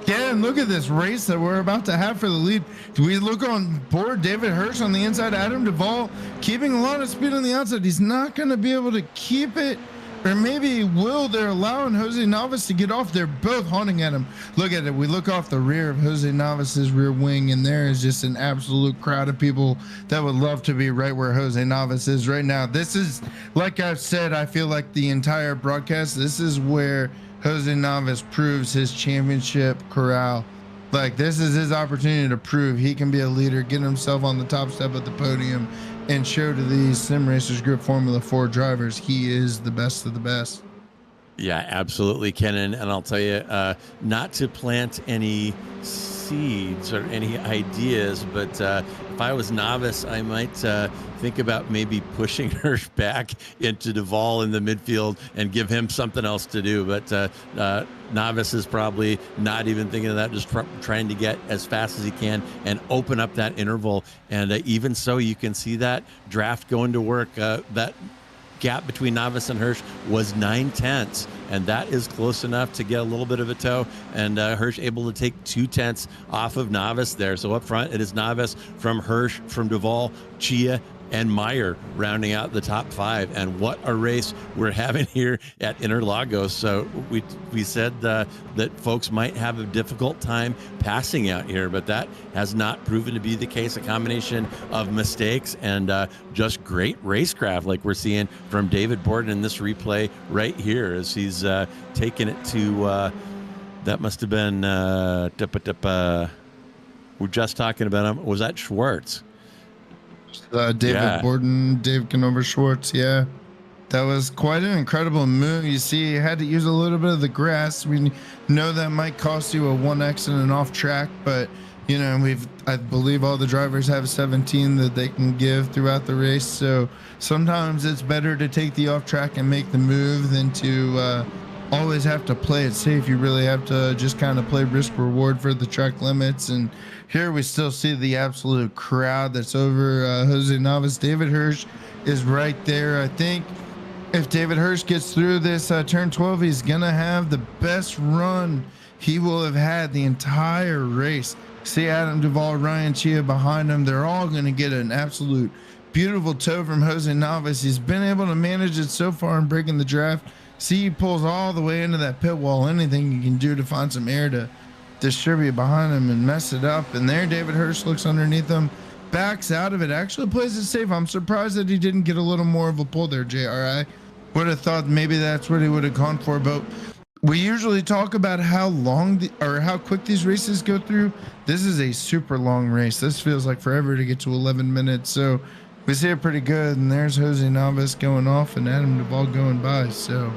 Yeah, and look at this race that we're about to have for the lead. Do we look on board? David Hirsch on the inside, Adam Duvall keeping a lot of speed on the outside. He's not going to be able to keep it, or maybe he will. They're allowing Jose Navas to get off. They're both hunting at him. Look at it. We look off the rear of Jose Navas's rear wing, and there is just an absolute crowd of people that would love to be right where Jose Navas is right now. This is, like I've said, I feel like the entire broadcast, this is where Jose Navas proves his championship corral. Like, this is his opportunity to prove he can be a leader, get himself on the top step of the podium, and show to these Sim Racers Group Formula 4 drivers he is the best of the best. Yeah, absolutely, Kennen. And I'll tell you, not to plant any seeds or any ideas, but if if I was Novice, I might think about maybe pushing Hirsch back into Duvall in the midfield and give him something else to do. But Novice is probably not even thinking of that, just trying to get as fast as he can and open up that interval. And even so, you can see that draft going to work. That gap between Novice and Hirsch was 9/10, and that is close enough to get a little bit of a tow, and Hirsch able to take 2/10 off of Novice there. So up front, it is Novice from Hirsch, from Duvall, Chia, and Meyer rounding out the top 5. And what a race we're having here at Interlagos. So we said that folks might have a difficult time passing out here, but that has not proven to be the case. A combination of mistakes and just great racecraft like we're seeing from David Borden in this replay right here as he's taking it to that must have been we're just talking about him. Was that Schwartz? David Borden, Dave Canover Schwartz. Yeah, that was quite an incredible move. You see, you had to use a little bit of the grass. We know that might cost you a 1x and an off track, but you know, I believe all the drivers have 17 that they can give throughout the race. So sometimes it's better to take the off track and make the move than to always have to play it safe. You really have to just kind of play risk reward for the track limits. And here we still see the absolute crowd that's over Jose Novice. David Hirsch is right there. I think if David Hirsch gets through this turn 12, he's gonna have the best run he will have had the entire race. See Adam Duvall, Ryan Chia behind him. They're all gonna get an absolute beautiful tow from Jose Novice. He's been able to manage it so far in breaking the draft. See, he pulls all the way into that pit wall. Anything you can do to find some air to distribute behind him and mess it up. And there, David Hirsch looks underneath him, backs out of it, actually plays it safe. I'm surprised that he didn't get a little more of a pull there, JRI. Would have thought maybe that's what he would have gone for. But we usually talk about how long or how quick these races go through. This is a super long race. This feels like forever to get to 11 minutes. So we see it pretty good. And there's Jose Novice going off and Adam Duvall going by. So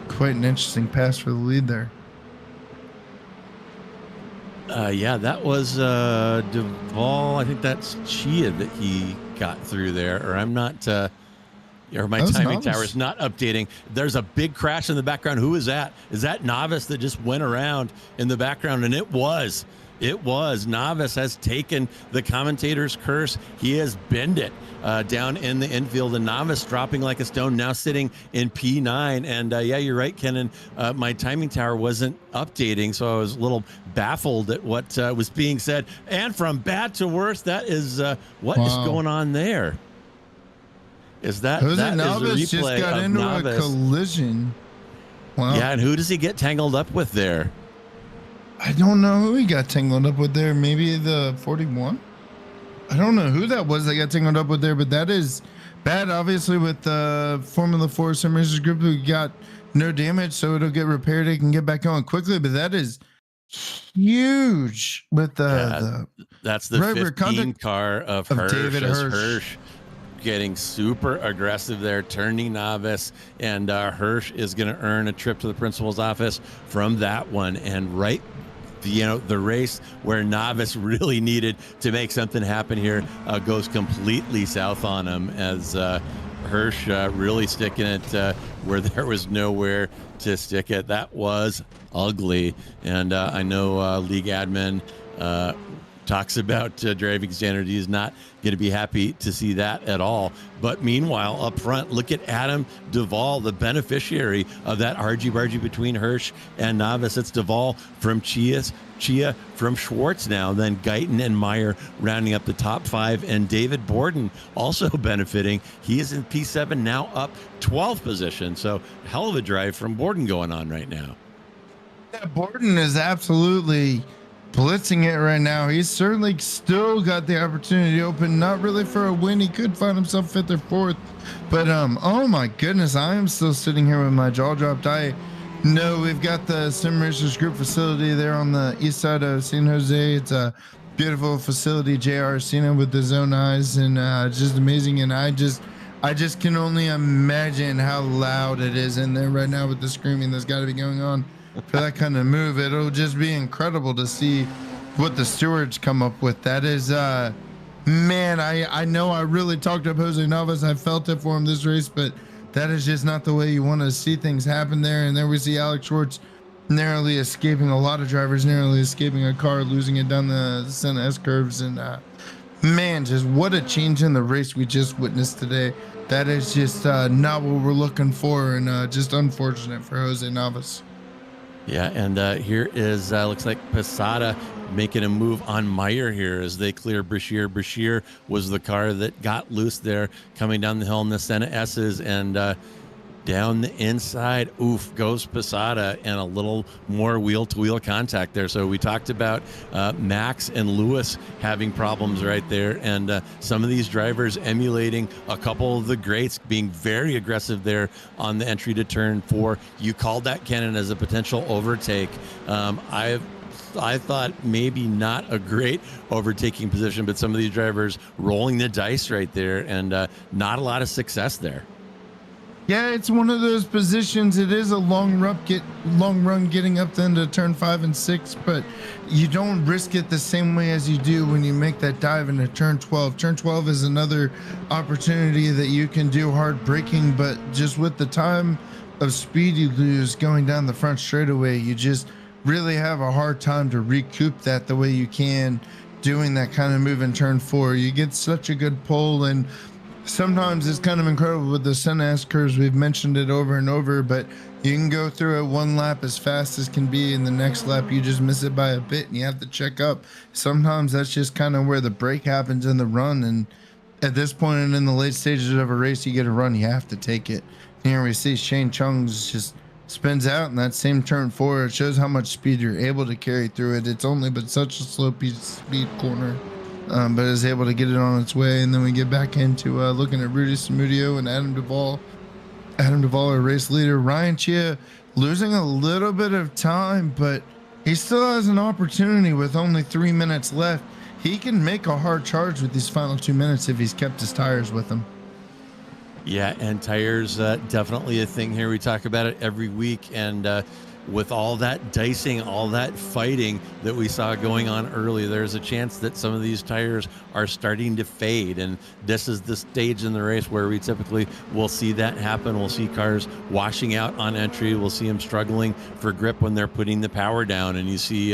quite an interesting pass for the lead there. Yeah, that was Duvall. I think that's Chia that he got through there, or I'm not, or my timing tower is not updating. There's a big crash in the background. Who is that? Is that Novice that just went around in the background? And it was. Novice has taken the commentator's curse. He has bent it down in the infield, and Novice dropping like a stone, now sitting in P9. And yeah, you're right, Kennen. My timing tower wasn't updating, so I was a little baffled at what was being said. And from bad to worse, that is what is going on there. Is that Novice is a replay just got into Novice. A collision? Wow. Yeah, and who does he get tangled up with there? I don't know who he got tangled up with there. Maybe the 41. I don't know who that was that got tangled up with there, but that is bad. Obviously, with the Formula 4 Sim Racers group, who got no damage, so it'll get repaired. It can get back on quickly, but that is huge with that's the 15 car of Hirsch, David Hirsch getting super aggressive there, turning Novice, and Hirsch is going to earn a trip to the principal's office from that one. And right, the race where Novice really needed to make something happen here goes completely south on him, as Hirsch really sticking it where there was nowhere to stick it. That was ugly. And I know league admin talks about driving standard. He is not going to be happy to see that at all. But meanwhile, up front, look at Adam Duvall, the beneficiary of that argy-bargy between Hirsch and Novice. It's Duvall from Chia from Schwartz now, then Guyton and Meyer rounding up the top 5, and David Borden also benefiting. He is in P7 now, up 12th position. So hell of a drive from Borden going on right now. Yeah, Borden is absolutely blitzing it right now. He's certainly still got the opportunity open, not really for a win. He could find himself 5th or 4th, but oh my goodness, I am still sitting here with my jaw dropped. I know we've got the Sim Racers Group facility there on the east side of San Jose. It's a beautiful facility. JR seen it with his own eyes, and just amazing. And I just can only imagine how loud it is in there right now with the screaming that's got to be going on for that kind of move. It'll just be incredible to see what the stewards come up with. That is man, I know I really talked up Jose Navas. I felt it for him this race, but that is just not the way you want to see things happen there. And there we see Alex Schwartz narrowly escaping, a lot of drivers narrowly escaping a car, losing it down the Senna S curves. And man, just what a change in the race we just witnessed today. That is just not what we're looking for, and just unfortunate for Jose Navas. Yeah, and here is, looks like Posada making a move on Meyer here as they clear Brashear. Brashear was the car that got loose there coming down the hill in the Senna S's, and down the inside, oof, goes Posada, and a little more wheel-to-wheel contact there. So we talked about Max and Lewis having problems right there, and some of these drivers emulating a couple of the greats, being very aggressive there on the entry to turn 4. You called that, Kennen, as a potential overtake. I thought maybe not a great overtaking position, but some of these drivers rolling the dice right there, and not a lot of success there. Yeah, it's one of those positions. It is a long run getting up then to turn 5 and 6, but you don't risk it the same way as you do when you make that dive into turn 12. Turn 12 is another opportunity that you can do hard braking, but just with the time of speed you lose going down the front straightaway, you just really have a hard time to recoup that the way you can doing that kind of move in turn 4. You get such a good pull, and sometimes it's kind of incredible with the Senna S curves. We've mentioned it over and over, but you can go through it one lap as fast as can be, and the next lap you just miss it by a bit and you have to check up. Sometimes that's just kind of where the break happens in the run, and at this point and in the late stages of a race, you get a run, you have to take it. Here we see Shane Chung's just spins out in that same turn 4. It shows how much speed you're able to carry through it. It's only but such a slow speed corner, but is able to get it on its way. And then we get back into looking at Rudy Samudio and Adam Duvall. Adam Duvall, our race leader. Ryan Chia losing a little bit of time, but he still has an opportunity with only 3 minutes left. He can make a hard charge with these final 2 minutes if he's kept his tires with him. Yeah, and tires, definitely a thing here. We talk about it every week, and with all that dicing, all that fighting that we saw going on early, there's a chance that some of these tires are starting to fade, and this is the stage in the race where we typically will see that happen. We'll see cars washing out on entry. We'll see them struggling for grip when they're putting the power down, and you see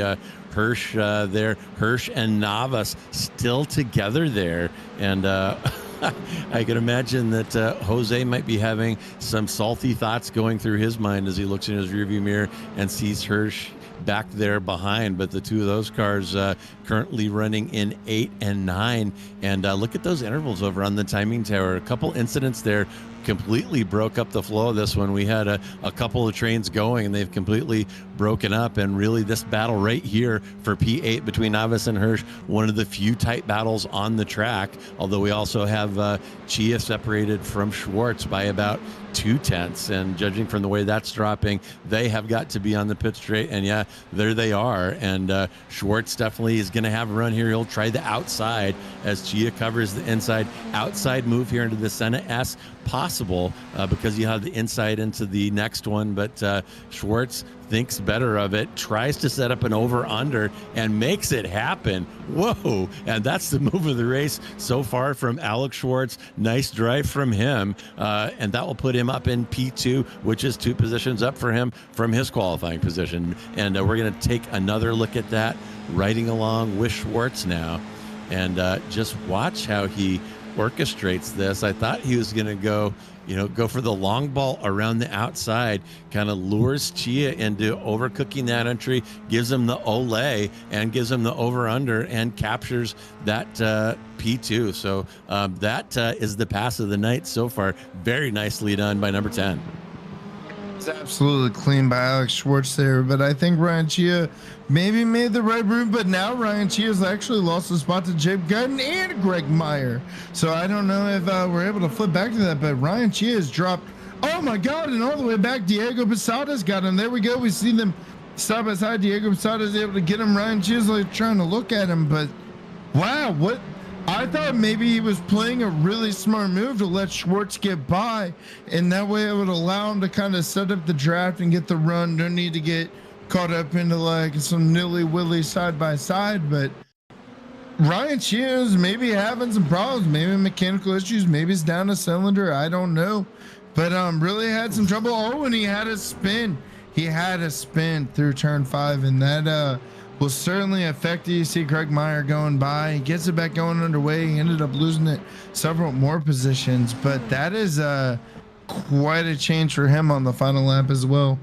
Hirsch there, Hirsch and Navas still together there, and I can imagine that Jose might be having some salty thoughts going through his mind as he looks in his rearview mirror and sees Hirsch back there behind. But the two of those cars currently running in 8 and 9. And look at those intervals over on the timing tower. A couple incidents there completely broke up the flow of this one. We had a couple of trains going, and they've completely broken up. And really, this battle right here for P8 between Navas and Hirsch, one of the few tight battles on the track. Although we also have Chia separated from Schwartz by about 0.2, and judging from the way that's dropping, they have got to be on the pit straight. And yeah, there they are. And Schwartz definitely is going to have a run here. He'll try the outside as Chia covers the inside. Outside move here into the Senna S possible because you have the inside into the next one, but Schwartz thinks better of it, tries to set up an over-under, and makes it happen. Whoa, and that's the move of the race so far from Alex Schwartz. Nice drive from him, and that will put him up in P2, which is 2 positions up for him from his qualifying position. And we're going to take another look at that, riding along with Schwartz now, and just watch how he orchestrates this. I thought he was going to go for the long ball around the outside, kind of lures Chia into overcooking that entry, gives him the Olay and gives him the over-under, and captures that P2. So that is the pass of the night so far. Very nicely done by number 10. It's absolutely clean by Alex Schwartz there, but I think Ryan Chia maybe made the right move, but now Ryan Chia's actually lost the spot to Jake Gutton and Greg Meyer. So I don't know if we're able to flip back to that, but Ryan Chia has dropped, oh my God, and all the way back, Diego Posada's got him. There we go. We see them side by side. Diego Posada's able to get him. Ryan Chia's like trying to look at him, but wow, what? I thought maybe he was playing a really smart move to let Schwartz get by, and that way it would allow him to kind of set up the draft and get the run. Don't need to get caught up into like some nilly-willy side by side, but Ryan Cheo's maybe having some problems, maybe mechanical issues, maybe it's down a cylinder, I don't know. But really had some trouble. Oh, and he had a spin. He had a spin through turn 5, and that will certainly affect you. See Greg Meyer going by. He gets it back going underway. He ended up losing it several more positions, but that is quite a change for him on the final lap as well.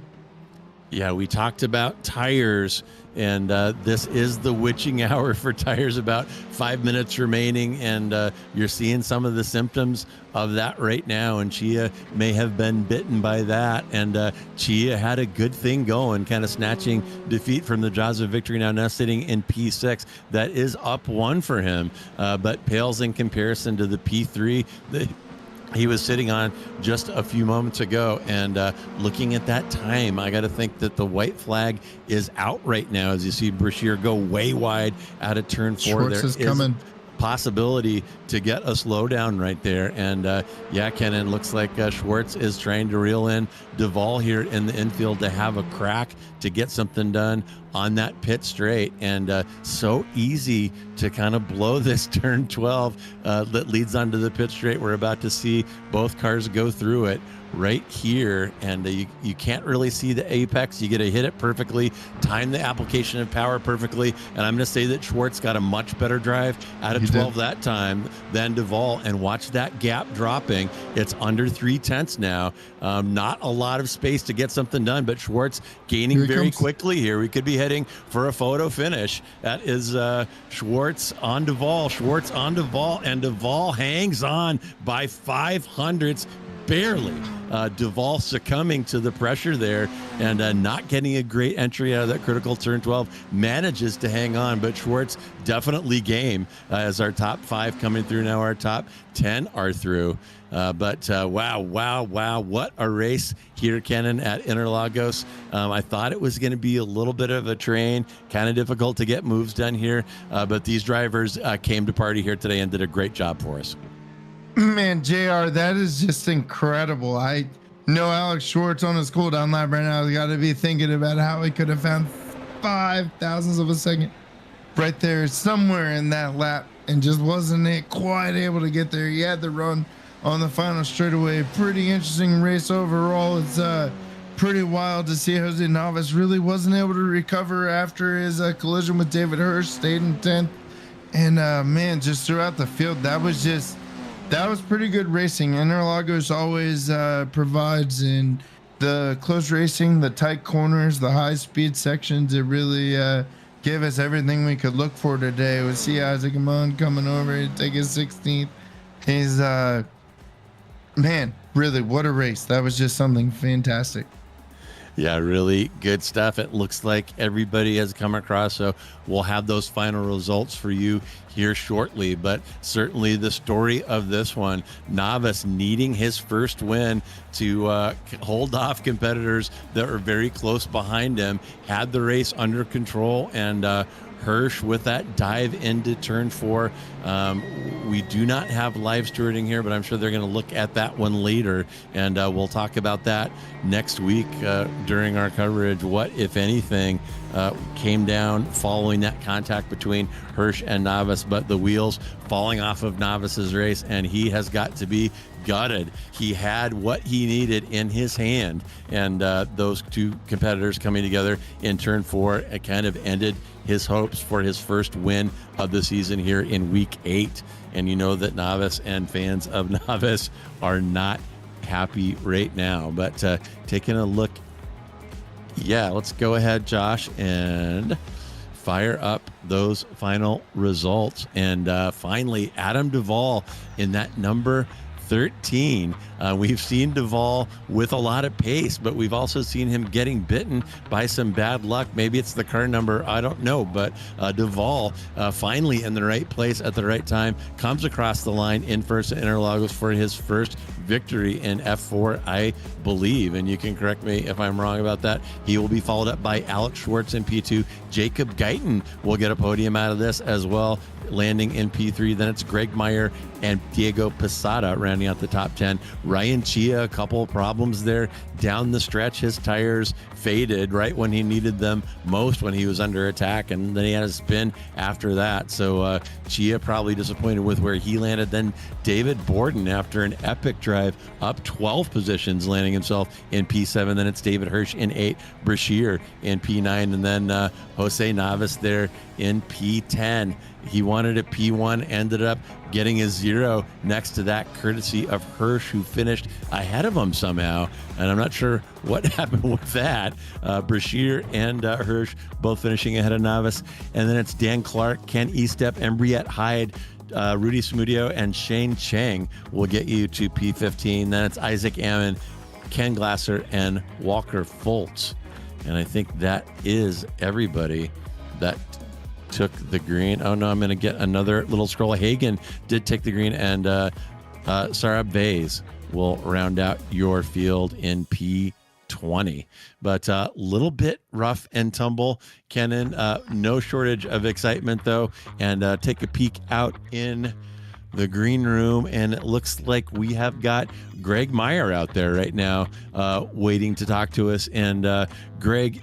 Yeah, we talked about tires, and this is the witching hour for tires. About 5 minutes remaining, and you're seeing some of the symptoms of that right now, and Chia may have been bitten by that, and Chia had a good thing going, kind of snatching defeat from the jaws of victory, now sitting in P6. That is up 1 for him, but pales in comparison to the P3 that he was sitting on just a few moments ago. And looking at that time, I got to think that the white flag is out right now as you see Brashear go way wide out of turn 4. Schwartz There is coming. Possibility to get a slowdown right there. And yeah, Kennen, looks like Schwartz is trying to reel in Duvall here in the infield to have a crack to get something done on that pit straight. And so easy to kind of blow this turn 12 that leads onto the pit straight. We're about to see both cars go through it right here, and you can't really see the apex. You get to hit it perfectly, time the application of power perfectly, and I'm going to say that Schwartz got a much better drive out of 12 that time than Duvall, and watch that gap dropping. It's under 3/10 now. Not a lot of space to get something done, but Schwartz gaining very quickly here. We could be heading for a photo finish. That is Schwartz on Duvall, and Duvall hangs on by 500ths. Barely. Duvall succumbing to the pressure there, and not getting a great entry out of that critical turn 12, manages to hang on, but Schwartz definitely game as our top 5 coming through now. Our top 10 are through. But wow, what a race here, Kennen, at Interlagos. I thought it was going to be a little bit of a train, kind of difficult to get moves done here, but these drivers came to party here today and did a great job for us. Man, JR, that is just incredible. I know Alex Schwartz on his cooldown lap right now has got to be thinking about how he could have found 5,000ths of a second right there somewhere in that lap and just wasn't quite able to get there. He had the run on the final straightaway. Pretty interesting race overall. It's pretty wild to see Jose Navas really wasn't able to recover after his collision with David Hirsch, stayed in 10th. And man, just throughout the field, that was pretty good racing. Interlagos always provides in the close racing, the tight corners, the high speed sections. It really gave us everything we could look for today. We see Isaac Amon coming over to take his 16th. He's man, really, what a race. That was just something fantastic. Yeah, really good stuff. It looks like everybody has come across, so we'll have those final results for you here shortly. But certainly the story of this one, Navas needing his first win to hold off competitors that were very close behind him, had the race under control, and Hirsch with that dive into turn 4. We do not have live stewarding here, but I'm sure they're going to look at that one later, and we'll talk about that next week during our coverage. What, if anything, came down following that contact between Hirsch and Navas, but the wheels falling off of Navas's race, and he has got to be gutted. He had what he needed in his hand, and those two competitors coming together in turn 4, it kind of ended his hopes for his first win of the season here in week 8. And you know that Navas and fans of Navas are not happy right now. But taking a look, yeah, let's go ahead, Josh, and fire up those final results. And finally, Adam Duvall in that number 13. We've seen Duvall with a lot of pace, but we've also seen him getting bitten by some bad luck. Maybe it's the car number, I don't know, but Duvall finally in the right place at the right time, comes across the line in first at Interlagos for his first victory in F4, I believe, and you can correct me if I'm wrong about that. He will be followed up by Alex Schwartz in P2. Jacob Guyton will get a podium out of this as well, landing in P3. Then it's Greg Meyer and Diego Posada rounding rounding out the top 10. Ryan Chia, a couple of problems there down the stretch. His tires faded right when he needed them most, when he was under attack, and then he had a spin after that. So Chia probably disappointed with where he landed. Then David Borden, after an epic drive, up 12 positions, landing himself in P7. Then it's David Hirsch in 8, Brashear in P9, and then Jose Navas there in P10. He wanted a P1, ended up getting a 0 next to that, courtesy of Hirsch, who finished ahead of him somehow. And I'm not sure what happened with that. Brashear and Hirsch both finishing ahead of Navas. And then it's Dan Clark, Ken Estep, Embriette Hyde, Rudy Smudio, and Shane Chang will get you to P15. Then it's Isaac Ammon, Ken Glasser, and Walker Foltz. And I think that is everybody that took the green. Oh no, I'm going to get another little scroll. Hagen did take the green, and Sarah Bays will round out your field in P20. But a little bit rough and tumble, Kennen. No shortage of excitement though, and take a peek out in the green room, and it looks like we have got Greg Meyer out there right now, waiting to talk to us. And Greg,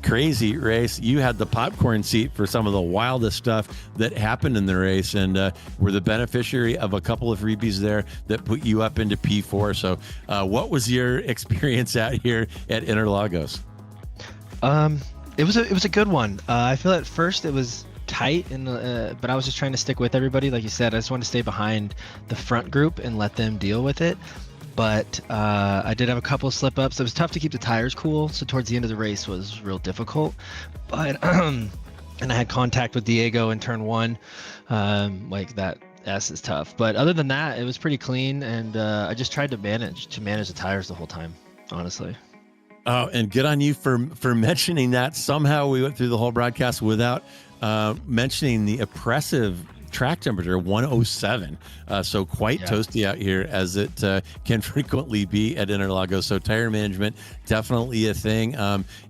crazy race. You had the popcorn seat for some of the wildest stuff that happened in the race, and were the beneficiary of a couple of freebies there that put you up into P4. So what was your experience out here at Interlagos? It was a good one. I feel at first it was tight, but I was just trying to stick with everybody. Like you said, I just wanted to stay behind the front group and let them deal with it. But I did have a couple of slip ups. It was tough to keep the tires cool, so towards the end of the race was real difficult. But and I had contact with Diego in turn 1. Like that S is tough. But other than that, it was pretty clean, and I just tried to manage the tires the whole time, honestly. Oh, and good on you for mentioning that. Somehow we went through the whole broadcast without mentioning the oppressive track temperature, 107. So quite toasty out here, as it can frequently be at Interlagos. So tire management, definitely a thing.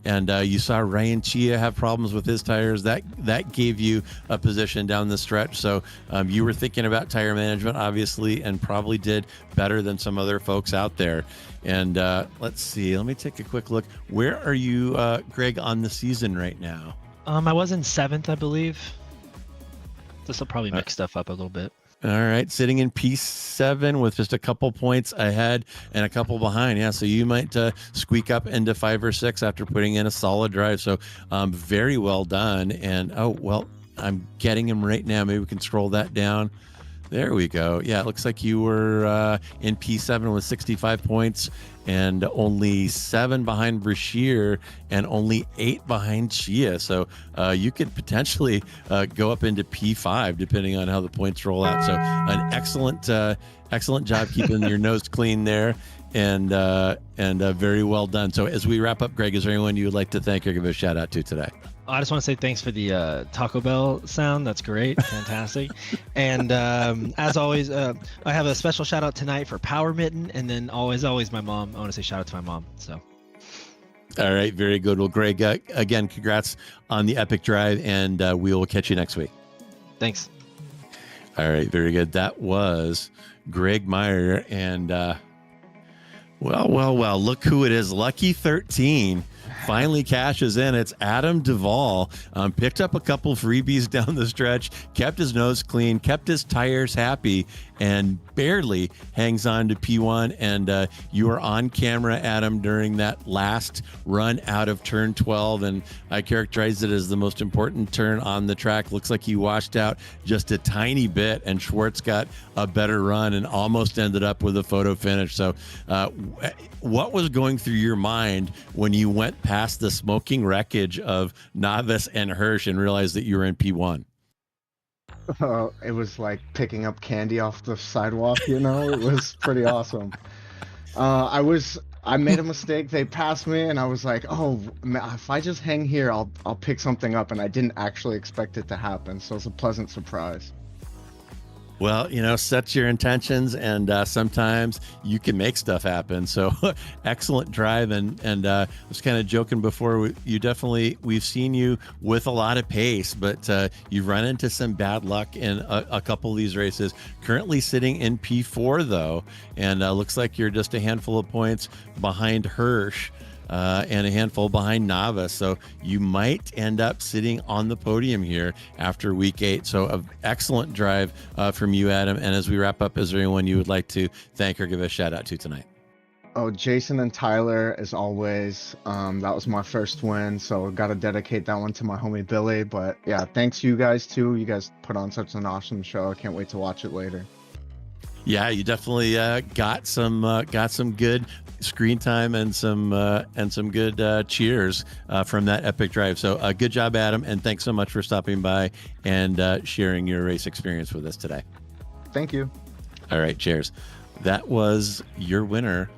And you saw Ryan Chia have problems with his tires. That gave you a position down the stretch. So you were thinking about tire management, obviously, and probably did better than some other folks out there. And let's see, let me take a quick look. Where are you, Greg, on the season right now? I was in 7th, I believe. This will probably mix stuff up a little bit. All right, sitting in P7 with just a couple points ahead and a couple behind. Yeah, so you might squeak up into 5 or 6 after putting in a solid drive. So very well done. And, oh, well, I'm getting him right now. Maybe we can scroll that down. There we go. Yeah, it looks like you were in P7 with 65 points and only 7 behind Brashear and only 8 behind Chia. So you could potentially go up into P5 depending on how the points roll out. So an excellent job keeping your nose clean there, and very well done. So as we wrap up, Greg, is there anyone you would like to thank or give a shout out to today? I just want to say thanks for the Taco Bell sound. That's great. Fantastic. And as always, I have a special shout out tonight for Power Mitten, and then always my mom. I want to say shout out to my mom. So. All right. Very good. Well, Greg, again, congrats on the epic drive, and we will catch you next week. Thanks. All right. Very good. That was Greg Meyer. And well, look who it is. Lucky 13. Finally cashes in. It's Adam Duvall. Picked up a couple freebies down the stretch, kept his nose clean, kept his tires happy, and barely hangs on to P1. And you were on camera, Adam, during that last run out of turn 12. And I characterized it as the most important turn on the track. Looks like he washed out just a tiny bit, and Schwartz got a better run and almost ended up with a photo finish. So what was going through your mind when you went past the smoking wreckage of Navas and Hirsch and realized that you were in P1? It was like picking up candy off the sidewalk, It was pretty awesome. I made a mistake. They passed me, and I was like, oh, if I just hang here, I'll pick something up, and I didn't actually expect it to happen, so it's a pleasant surprise. Well, set your intentions, and sometimes you can make stuff happen. So excellent drive. And I was kind of joking before, we've seen you with a lot of pace, but you've run into some bad luck in a couple of these races. Currently sitting in P4 though, and looks like you're just a handful of points behind Hirsch. And a handful behind Nava. So you might end up sitting on the podium here after week 8. So an excellent drive from you, Adam. And as we wrap up, is there anyone you would like to thank or give a shout out to tonight? Oh, Jason and Tyler, as always. That was my first win, so got to dedicate that one to my homie Billy. But yeah, thanks you guys too. You guys put on such an awesome show. I can't wait to watch it later. Yeah, you definitely got some good screen time and some good cheers from that epic drive. So good job, Adam, and thanks so much for stopping by and sharing your race experience with us today. Thank you. All right, cheers. That was your winner,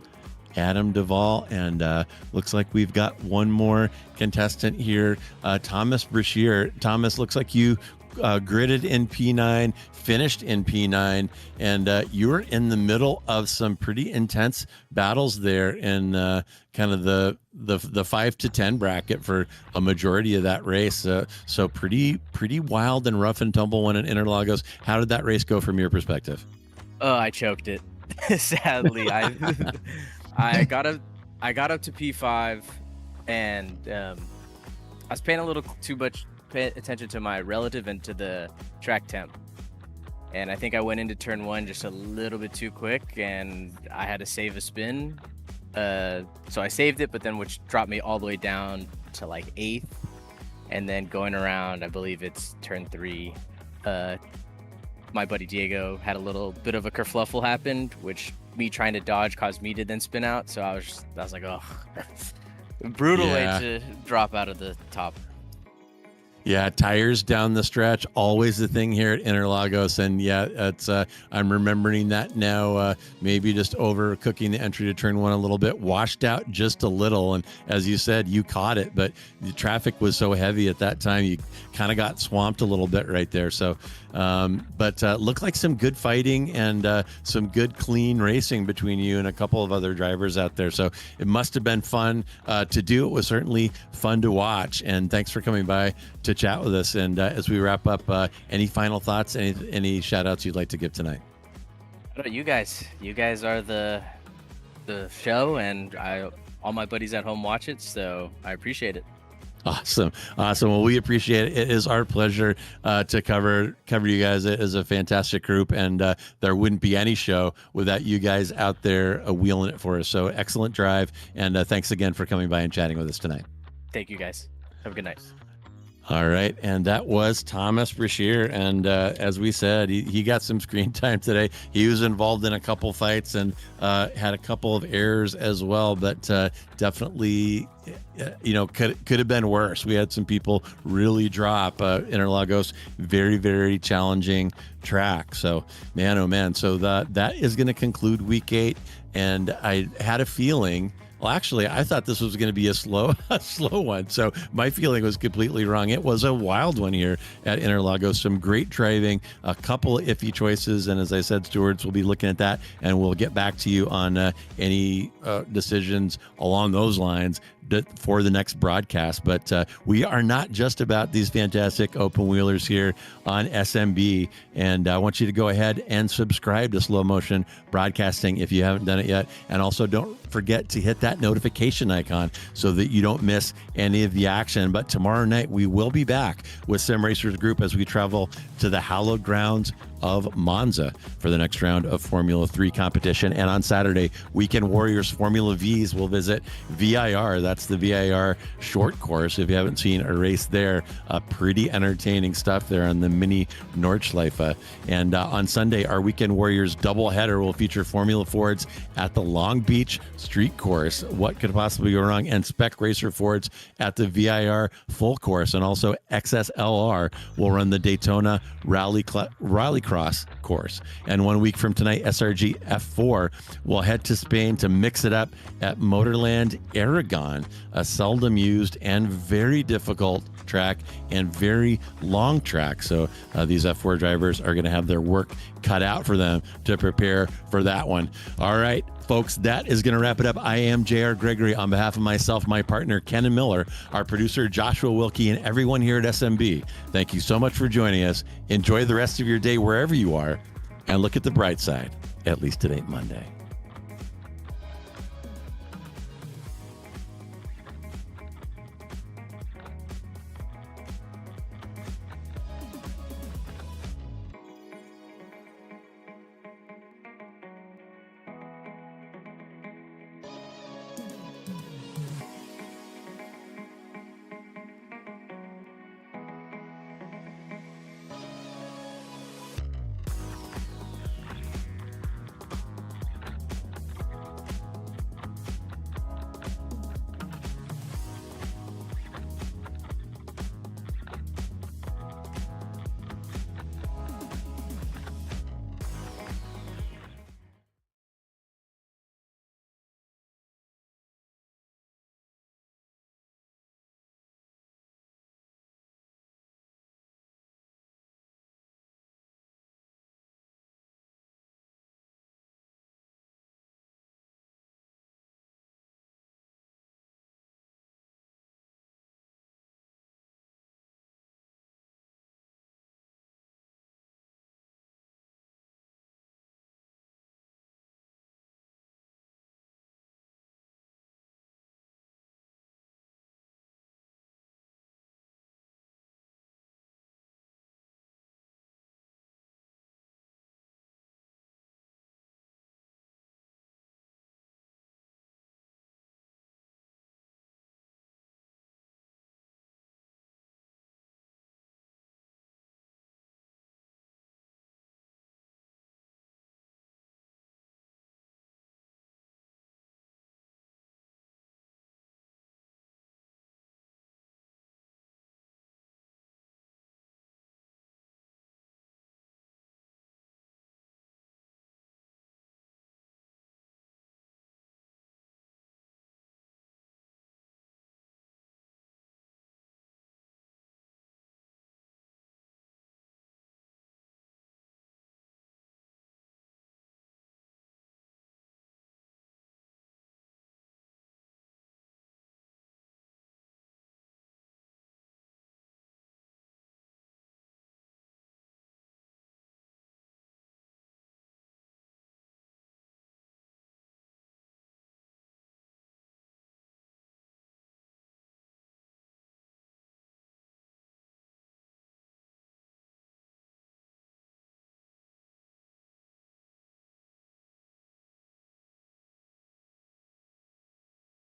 Adam Duvall, and looks like we've got one more contestant here, Thomas Brashear. Thomas, looks like you gridded in P9, finished in P9, and you were in the middle of some pretty intense battles there in kind of the 5 to 10 bracket for a majority of that race. So pretty wild and rough and tumble one in Interlagos. How did that race go from your perspective? Oh, I choked it. Sadly, I got up to P5, and I was paying a little too much attention to my relative and to the track temp, and I think I went into turn 1 just a little bit too quick, and I had to save a spin. So I saved it, but then which dropped me all the way down to like 8th, and then going around, I believe it's turn 3. My buddy Diego had a little bit of a kerfluffle happen, which me trying to dodge caused me to then spin out. So I was like, oh, brutal way to drop out of the top. Yeah, tires down the stretch, always the thing here at Interlagos. And yeah, it's I'm remembering that now, maybe just overcooking the entry to turn 1 a little bit, washed out just a little. And as you said, you caught it, but the traffic was so heavy at that time, you kind of got swamped a little bit right there. So, but looked like some good fighting and some good clean racing between you and a couple of other drivers out there. So it must have been fun to do. It was certainly fun to watch. And thanks for coming by to chat with us. And as we wrap up, any final thoughts, any shout outs you'd like to give tonight? How about you guys? You guys are the show, and all my buddies at home watch it, so I appreciate it. Awesome. Well, we appreciate it. It is our pleasure to cover you guys. It is a fantastic group, and there wouldn't be any show without you guys out there wheeling it for us. So excellent drive, and thanks again for coming by and chatting with us tonight. Thank you, guys. Have a good night. All right, and that was Thomas Brashear, and as we said, he got some screen time today. He was involved in a couple fights and had a couple of errors as well, but definitely, could have been worse. We had some people really drop. Interlagos, very, very challenging track. So, man, oh man. So that is going to conclude week 8, and I had a feeling. Well, actually, I thought this was going to be a slow one. So my feeling was completely wrong. It was a wild one here at Interlagos. Some great driving, a couple of iffy choices. And as I said, stewards will be looking at that, and we'll get back to you on any decisions along those lines for the next broadcast. But we are not just about these fantastic open wheelers here on SMB. And I want you to go ahead and subscribe to Slow Motion Broadcasting if you haven't done it yet. And also don't forget to hit that notification icon so that you don't miss any of the action. But tomorrow night, we will be back with Sim Racers Group as we travel to the hallowed grounds of Monza for the next round of Formula 3 competition. And on Saturday, Weekend Warriors Formula Vs will visit VIR. That's the VIR short course. If you haven't seen a race there, pretty entertaining stuff there on the mini Nordschleife. And on Sunday, our Weekend Warriors doubleheader will feature Formula Fords at the Long Beach Street Course. What could possibly go wrong? And Spec Racer Fords at the VIR full course. And also XSLR will run the Daytona Rallycross motocross course. And 1 week from tonight, SRG F4 will head to Spain to mix it up at Motorland Aragon, a seldom used and very difficult track and very long track. So these F4 drivers are going to have their work cut out for them to prepare for that one. All right, folks, that is going to wrap it up. I am JR Gregory. On behalf of myself, my partner, Kennen Miller, our producer, Joshua Wilkie, and everyone here at SMB, thank you so much for joining us. Enjoy the rest of your day wherever you are, and look at the bright side. At least it ain't Monday.